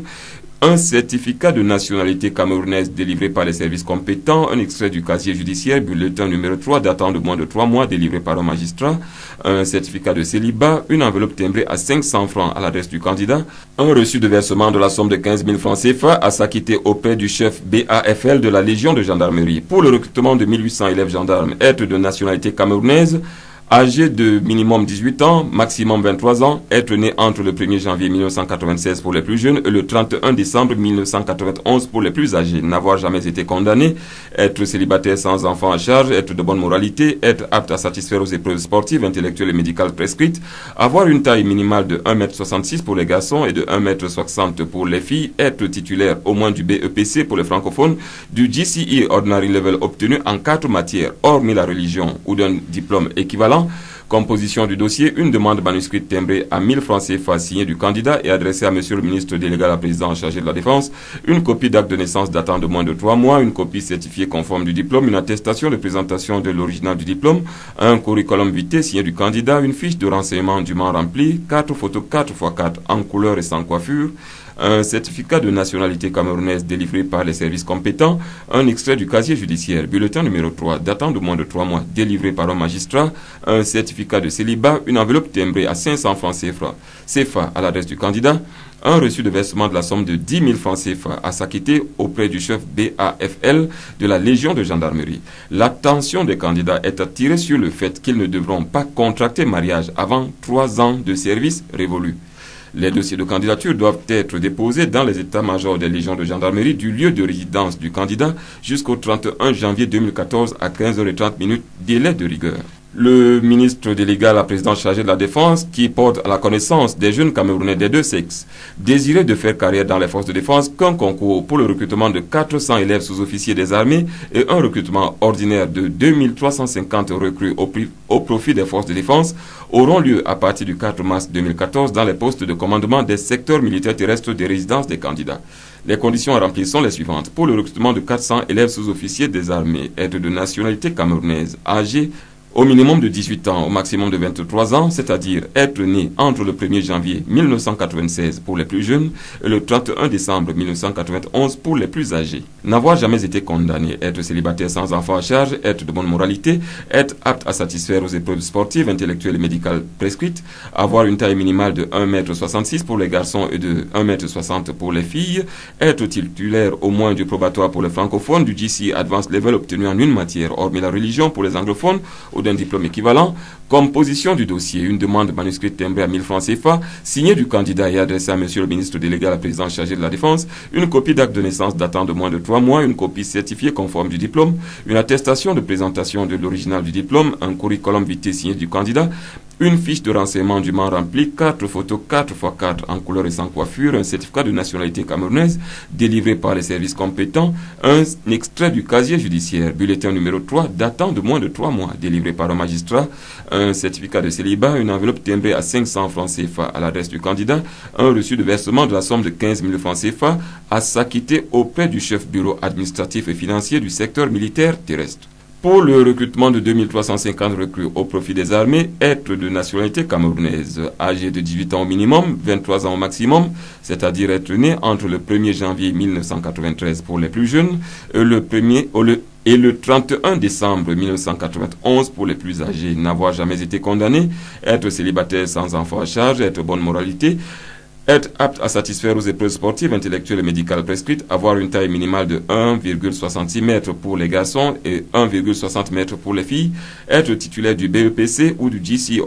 Speaker 2: un certificat de nationalité camerounaise délivré par les services compétents, un extrait du casier judiciaire, bulletin numéro 3 datant de moins de 3 mois délivré par un magistrat, un certificat de célibat, une enveloppe timbrée à 500 francs à l'adresse du candidat, un reçu de versement de la somme de 15 000 francs CFA à s'acquitter auprès du chef BAFL de la Légion de gendarmerie. Pour le recrutement de 1800 élèves gendarmes, être de nationalité camerounaise, âgé de minimum 18 ans, maximum 23 ans, être né entre le 1er janvier 1996 pour les plus jeunes et le 31 décembre 1991 pour les plus âgés, n'avoir jamais été condamné, être célibataire sans enfant à charge, être de bonne moralité, être apte à satisfaire aux épreuves sportives, intellectuelles et médicales prescrites, avoir une taille minimale de 1,66 m pour les garçons et de 1,60 m pour les filles, être titulaire au moins du BEPC pour les francophones, du GCE Ordinary Level obtenu en 4 matières, hormis la religion ou d'un diplôme équivalent. Composition du dossier, une demande manuscrite timbrée à 1000 francs CFA signée du candidat et adressée à monsieur le ministre délégué à la présidence chargé de la défense, une copie d'acte de naissance datant de moins de 3 mois, une copie certifiée conforme du diplôme, une attestation de présentation de l'original du diplôme, un curriculum vitae signé du candidat, une fiche de renseignement dûment remplie, 4 photos 4x4 en couleur et sans coiffure, un certificat de nationalité camerounaise délivré par les services compétents, un extrait du casier judiciaire, bulletin numéro 3 datant de moins de 3 mois délivré par un magistrat, un certificat de célibat, une enveloppe timbrée à 500 francs CFA à l'adresse du candidat, un reçu de versement de la somme de 10 000 francs CFA à s'acquitter auprès du chef BAFL de la Légion de gendarmerie. L'attention des candidats est attirée sur le fait qu'ils ne devront pas contracter mariage avant 3 ans de service révolu. Les dossiers de candidature doivent être déposés dans les états-majors des légions de gendarmerie du lieu de résidence du candidat jusqu'au 31 janvier 2014 à 15h30, délai de rigueur. Le ministre délégué à la présidence chargée de la défense, qui porte à la connaissance des jeunes Camerounais des deux sexes, désirés de faire carrière dans les forces de défense, qu'un concours pour le recrutement de 400 élèves sous-officiers des armées et un recrutement ordinaire de 2350 recrues au profit des forces de défense auront lieu à partir du 4 mars 2014 dans les postes de commandement des secteurs militaires terrestres des résidences des candidats. Les conditions à remplir sont les suivantes. Pour le recrutement de 400 élèves sous-officiers des armées, être de nationalité camerounaise, âgés au minimum de 18 ans, au maximum de 23 ans, c'est-à-dire être né entre le 1er janvier 1996 pour les plus jeunes et le 31 décembre 1991 pour les plus âgés. N'avoir jamais été condamné, être célibataire sans enfant à charge, être de bonne moralité, être apte à satisfaire aux épreuves sportives, intellectuelles et médicales prescrites, avoir une taille minimale de 1,66 m pour les garçons et de 1,60 m pour les filles, être titulaire au moins du probatoire pour les francophones, du GC Advanced Level obtenu en une matière, hormis la religion pour les anglophones, ou d'un diplôme équivalent. Composition du dossier, une demande manuscrite timbrée à 1000 francs CFA, signée du candidat et adressée à monsieur le ministre délégué à la présidence chargée de la Défense, une copie d'acte de naissance datant de moins de 3 mois, une copie certifiée conforme du diplôme, une attestation de présentation de l'original du diplôme, un curriculum vitae signé du candidat, une fiche de renseignement dûment remplie, 4 photos 4x4 en couleur et sans coiffure, un certificat de nationalité camerounaise délivré par les services compétents, un extrait du casier judiciaire, bulletin numéro 3 datant de moins de 3 mois délivré par un magistrat, un certificat de célibat, une enveloppe timbrée à 500 francs CFA à l'adresse du candidat, un reçu de versement de la somme de 15 000 francs CFA à s'acquitter auprès du chef bureau administratif et financier du secteur militaire terrestre. Pour le recrutement de 2350 recrues au profit des armées, être de nationalité camerounaise, âgé de 18 ans au minimum, 23 ans au maximum, c'est-à-dire être né entre le 1er janvier 1993 pour les plus jeunes et le 31 décembre 1991 pour les plus âgés, n'avoir jamais été condamné, être célibataire sans enfant à charge, être bonne moralité, être apte à satisfaire aux épreuves sportives, intellectuelles et médicales prescrites, avoir une taille minimale de 1,66 m pour les garçons et 1,60 m pour les filles, être titulaire du BEPC ou du GC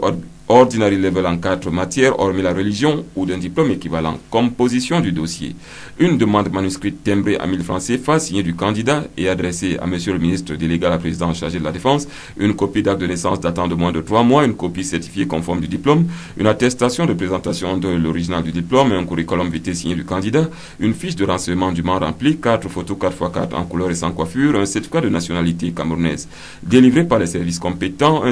Speaker 2: Ordinary Level en 4 matières, hormis la religion, ou d'un diplôme équivalent. Composition du dossier. Une demande manuscrite timbrée à 1000 francs CFA, signée du candidat et adressée à monsieur le ministre délégué à la présidence chargée de la Défense, une copie d'acte de naissance datant de moins de 3 mois, une copie certifiée conforme du diplôme, une attestation de présentation de l'original du diplôme et un curriculum vitae signé du candidat, une fiche de renseignement dûment remplie, 4 photos 4x4 en couleur et sans coiffure, un certificat de nationalité camerounaise délivré par les services compétents,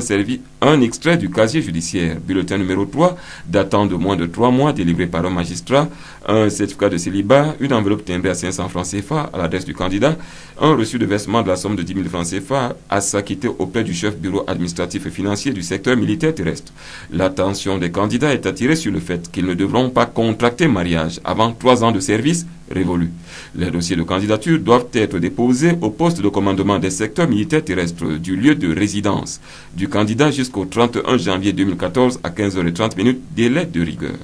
Speaker 2: un extrait du casier judiciaire, bulletin numéro 3 datant de moins de 3 mois délivré par un magistrat, un certificat de célibat, une enveloppe timbrée à 500 francs CFA à l'adresse du candidat, un reçu de versement de la somme de 10 000 francs CFA à s'acquitter auprès du chef bureau administratif et financier du secteur militaire terrestre. L'attention des candidats est attirée sur le fait qu'ils ne devront pas contracter mariage avant 3 ans de service révolu. Les dossiers de candidature doivent être déposés au poste de commandement des secteurs militaires terrestres du lieu de résidence du candidat jusqu'au 31 janvier 2014 à 15h30, délai de rigueur.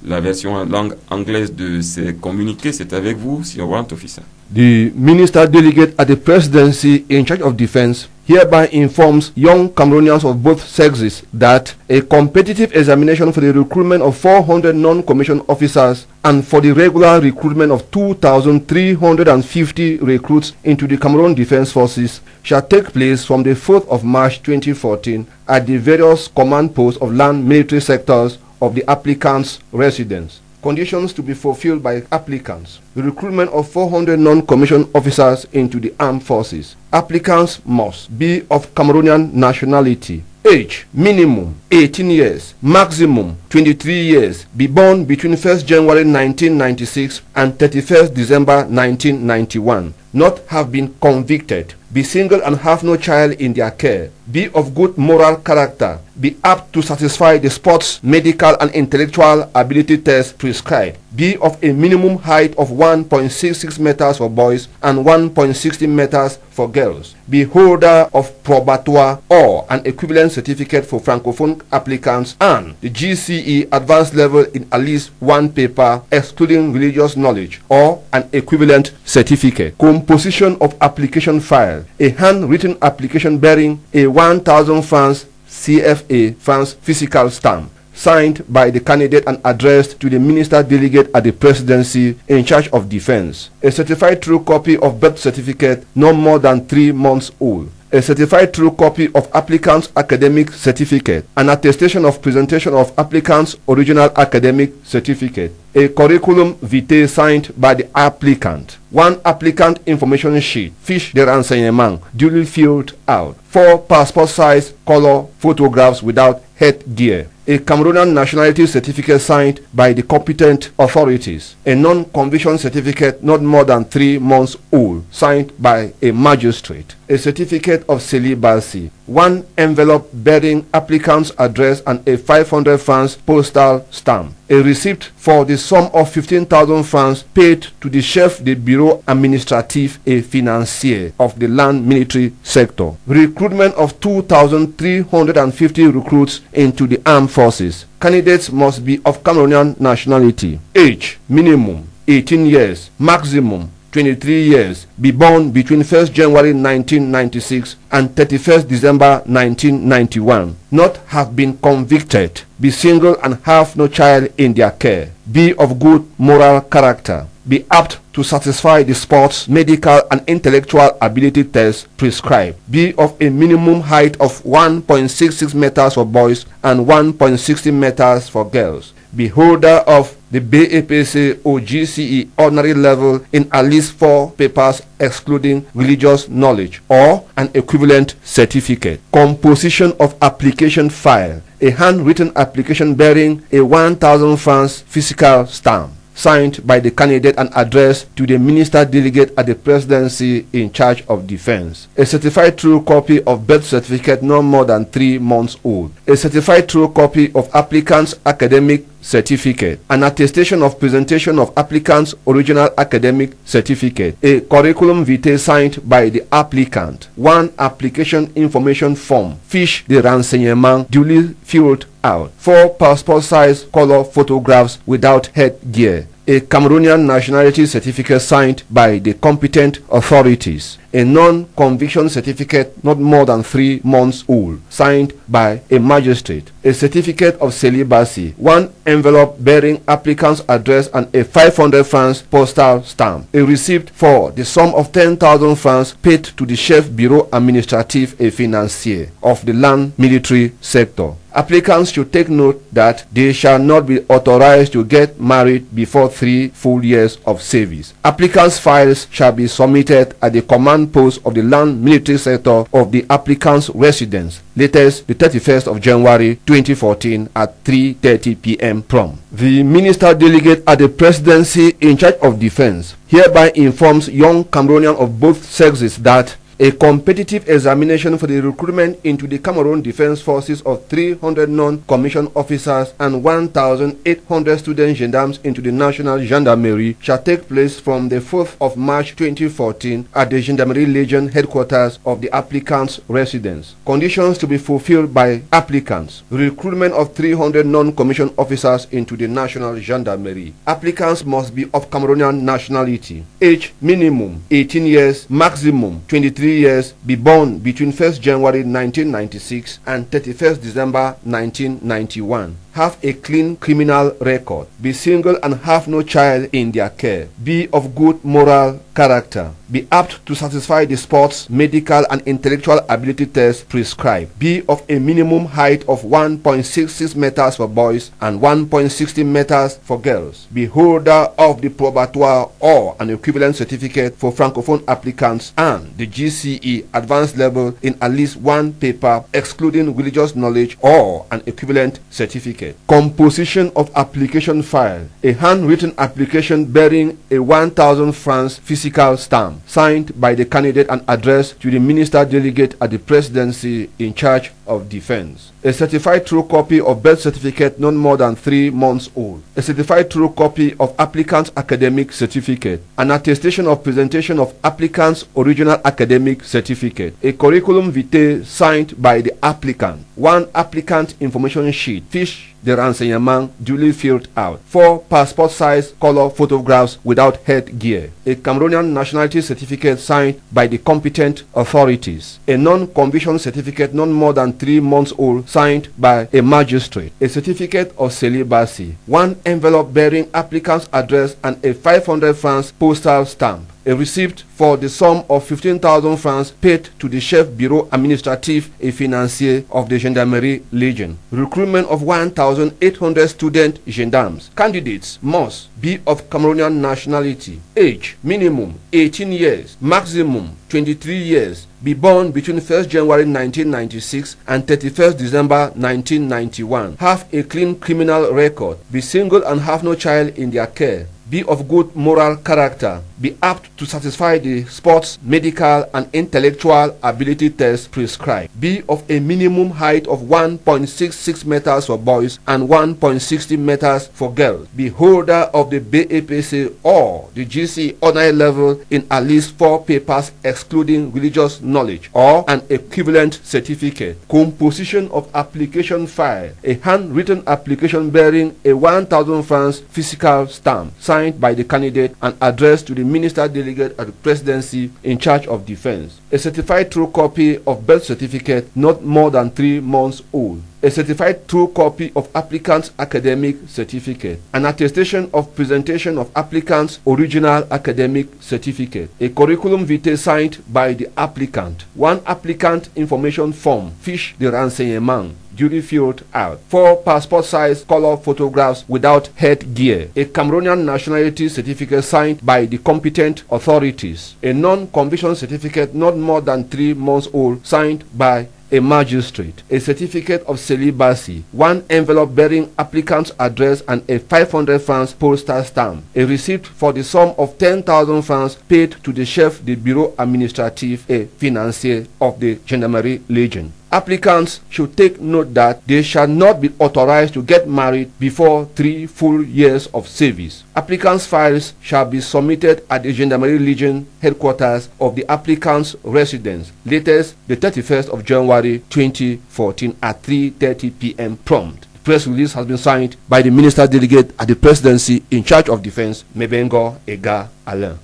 Speaker 2: La version en langue anglaise de ces communiqués, c'est avec vous, Senior Warrant Officer.
Speaker 3: The Minister Delegate at the Presidency in charge of Defense hereby informs young Cameroonians of both sexes that a competitive examination for the recruitment of 400 non-commissioned officers and for the regular recruitment of 2,350 recruits into the Cameroon Defense Forces shall take place from the 4th of March 2014 at the various command posts of land military sectors of the applicant's residence. Conditions to be fulfilled by applicants. The recruitment of 400 non-commissioned officers into the armed forces. Applicants must be of Cameroonian nationality. Age minimum 18 years, maximum 23 years. Be born between 1st January 1996 and 31st December 1991. Not have been convicted. Be single and have no child in their care. Be of good moral character. Be apt to satisfy the sports, medical and intellectual ability tests prescribed. Be of a minimum height of 1.66 meters for boys and 1.60 meters for girls. Be holder of probatoire or an equivalent certificate for francophone applicants and the GCE advanced level in at least one paper excluding religious knowledge or an equivalent certificate. Composition of application file. A handwritten application bearing a 1,000 francs CFA francs physical stamp, signed by the candidate and addressed to the Minister Delegate at the Presidency in charge of Defense. A certified true copy of birth certificate no more than 3 months old. A certified true copy of applicant's academic certificate. An attestation of presentation of applicant's original academic certificate. A curriculum vitae signed by the applicant. 1 applicant information sheet, fiche de renseignement, duly filled out. 4 passport size color photographs without headgear. A Cameroonian nationality certificate signed by the competent authorities. A non-conviction certificate not more than 3 months old, signed by a magistrate. A certificate of celibacy. 1 envelope bearing applicant's address and a 500 francs postal stamp. A receipt for the sum of 15,000 francs paid to the chef de bureau administratif et financier of the land military sector. Recruitment of 2,350 recruits into the armed forces. Candidates must be of Cameroonian nationality. Age minimum 18 years, maximum 23 years, be born between 1st January 1996 and 31st December 1991, not have been convicted, be single and have no child in their care, be of good moral character, be apt to satisfy the sports, medical and intellectual ability tests prescribed, be of a minimum height of 1.66 meters for boys and 1.60 meters for girls, be holder of the BAPC or GCE ordinary level in at least 4 papers excluding religious knowledge or an equivalent certificate. Composition of application file. A handwritten application bearing a 1,000 francs physical stamp, signed by the candidate and addressed to the minister delegate at the presidency in charge of defense. A certified true copy of birth certificate no more than 3 months old. A certified true copy of applicant's academic certificate. An attestation of presentation of applicant's original academic certificate. A curriculum vitae signed by the applicant. 1 application information form. Fiche de renseignement duly filled out. 4 passport size color photographs without headgear. A Cameroonian nationality certificate signed by the competent authorities. A non-conviction certificate not more than 3 months old, signed by a magistrate. A certificate of celibacy. 1 envelope bearing applicant's address and a 500 francs postal stamp. A receipt for the sum of 10,000 francs paid to the chef bureau administratif et financier of the land military sector. Applicants should take note that they shall not be authorized to get married before 3 full years of service. Applicants' files shall be submitted at the command post of the land military sector of the applicant's residence, latest the 31st of January 2014 at 3:30 p.m. prompt. The minister delegate at the presidency in charge of defense hereby informs young Cameroonians of both sexes that a competitive examination for the recruitment into the Cameroon Defense Forces of 300 non-commissioned officers and 1,800 student gendarmes into the National Gendarmerie shall take place from the 4th of March 2014 at the Gendarmerie Legion headquarters of the applicant's residence. Conditions to be fulfilled by applicants. Recruitment of 300 non-commissioned officers into the National Gendarmerie. Applicants must be of Cameroonian nationality. Age minimum 18 years, maximum 23 years, be born between 1st January 1996 and 31st December 1991. Have a clean criminal record, be single and have no child in their care, be of good moral character, be apt to satisfy the sports, medical and intellectual ability tests prescribed, be of a minimum height of 1.66 meters for boys and 1.60 meters for girls, be holder of the probatoire or an equivalent certificate for francophone applicants and the GCE advanced level in at least 1 paper excluding religious knowledge or an equivalent certificate. Composition of application file. A handwritten application bearing a 1,000 francs physical stamp, signed by the candidate and addressed to the minister delegate at the presidency in charge of defense. A certified true copy of birth certificate not more than 3 months old. A certified true copy of applicant's academic certificate. An attestation of presentation of applicant's original academic certificate. A curriculum vitae signed by the applicant. 1 applicant information sheet. Fiche de renseignement duly filled out. 4 passport size color photographs without headgear. A Cameroonian nationality certificate signed by the competent authorities. A non-conviction certificate not more than 3 months old signed by a magistrate. A certificate of celibacy. 1 envelope bearing applicant's address and a 500 francs postal stamp. A receipt for the sum of 15,000 francs paid to the chef bureau administratif et financier of the Gendarmerie Legion. Recruitment of 1,800 student gendarmes. Candidates must be of Cameroonian nationality. Age minimum 18 years, maximum 23 years. Be born between 1st January 1996 and 31st December 1991. Have a clean criminal record. Be single and have no child in their care. Be of good moral character. be apt to satisfy the sports, medical, and intellectual ability tests prescribed. Be of a minimum height of 1.66 meters for boys and 1.60 meters for girls. Be holder of the BAPC or the GC honor level in at least 4 papers excluding religious knowledge or an equivalent certificate. Composition of application file. A handwritten application bearing a 1,000 francs physical stamp signed by the candidate and addressed to the minister delegate at the presidency in charge of defense. A certified true copy of birth certificate not more than 3 months old. A certified true copy of applicant's academic certificate, an attestation of presentation of applicant's original academic certificate, a curriculum vitae signed by the applicant, 1 applicant information form, fiche de renseignement, duly filled out, 4 passport-size color photographs without headgear, a Cameroonian nationality certificate signed by the competent authorities, a non-conviction certificate not more than 3 months old signed by a magistrate, a certificate of celibacy, 1 envelope bearing applicant's address and a 500 francs postal stamp, a receipt for the sum of 10,000 francs paid to the chef de bureau administratif et financier of the Gendarmerie Legion. Applicants should take note that they shall not be authorized to get married before 3 full years of service. Applicants' files shall be submitted at the Gendarmerie Legion headquarters of the applicant's residence, latest the 31st of January 2014 at 3:30 p.m. prompt. The press release has been signed by the Minister Delegate at the Presidency in charge of Defense, Mebengo Ega Alain.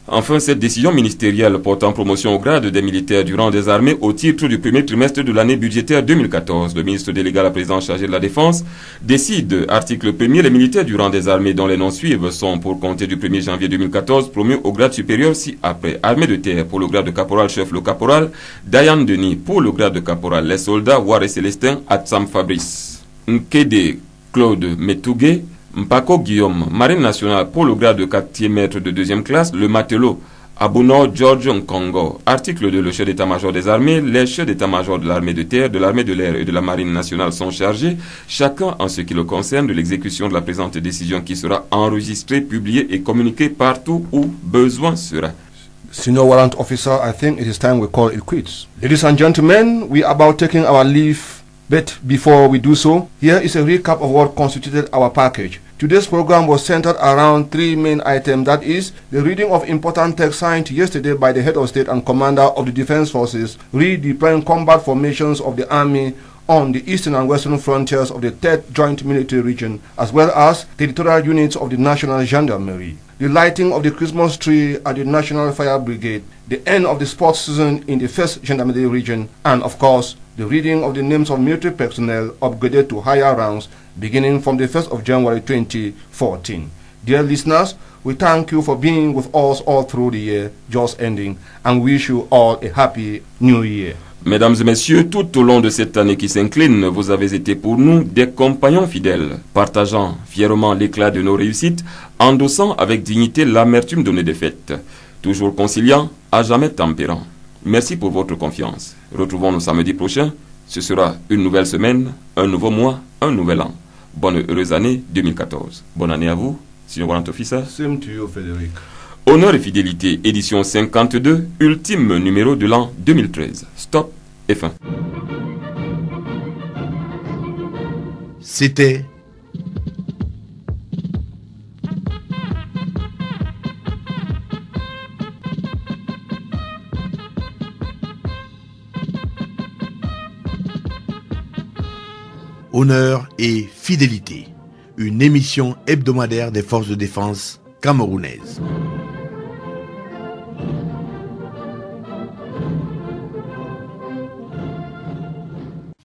Speaker 2: Enfin, cette décision ministérielle portant promotion au grade des militaires du rang des armées au titre du premier trimestre de l'année budgétaire 2014, le ministre délégué à la présidence chargé de la Défense décide, article 1er, les militaires du rang des armées dont les noms suivent sont pour compter du 1er janvier 2014 promus au grade supérieur ci-après. Armée de terre pour le grade de caporal-chef le caporal, Dayan Denis pour le grade de caporal les soldats, Waré Célestin, Atsam Fabrice. Nkede Claude Metougué, Mpako Guillaume, Marine nationale pour le grade de 4e maître de 2e classe, le matelot Abuno George Nkongo. Article 2, le chef d'état-major des armées, les chefs d'état-major de l'armée de terre, de l'armée de l'air et de la marine nationale sont chargés, chacun en ce qui le concerne, de l'exécution de la présente décision qui sera enregistrée, publiée et communiquée partout où besoin sera.
Speaker 3: Senior Warrant Officer, I think it is time we call it quits. Ladies and gentlemen, we are about taking our leave, but before we do so, here is a recap of what constituted our package. Today's program was centered around 3 main items, that is, the reading of important text signed yesterday by the head of state and commander of the defense forces, redeploying combat formations of the army on the eastern and western frontiers of the 3rd Joint Military Region, as well as territorial units of the National Gendarmerie, the lighting of the Christmas tree at the National Fire Brigade, the end of the sports season in the 1st Gendarmerie Region, and of course, the reading of the names of military personnel upgraded to higher ranks beginning from the 1st of January 2014. Dear listeners, we thank you for being with us all through the year just ending and wish you all a happy new year.
Speaker 2: Mesdames et messieurs, tout au long de cette année qui s'incline, vous avez été pour nous des compagnons fidèles, partageant fièrement l'éclat de nos réussites, endossant avec dignité l'amertume de nos défaites, toujours conciliant, à jamais tempérant. Merci pour votre confiance. Retrouvons-nous samedi prochain. Ce sera une nouvelle semaine, un nouveau mois, un nouvel an. Bonne heureuse année 2014. Bonne année à vous, Senior Warrant Officer.
Speaker 3: Same to you, Frédéric.
Speaker 2: Honneur et fidélité, édition 52, ultime numéro de l'an 2013. Stop et fin.
Speaker 1: C'était Honneur et fidélité, une émission hebdomadaire des forces de défense camerounaises.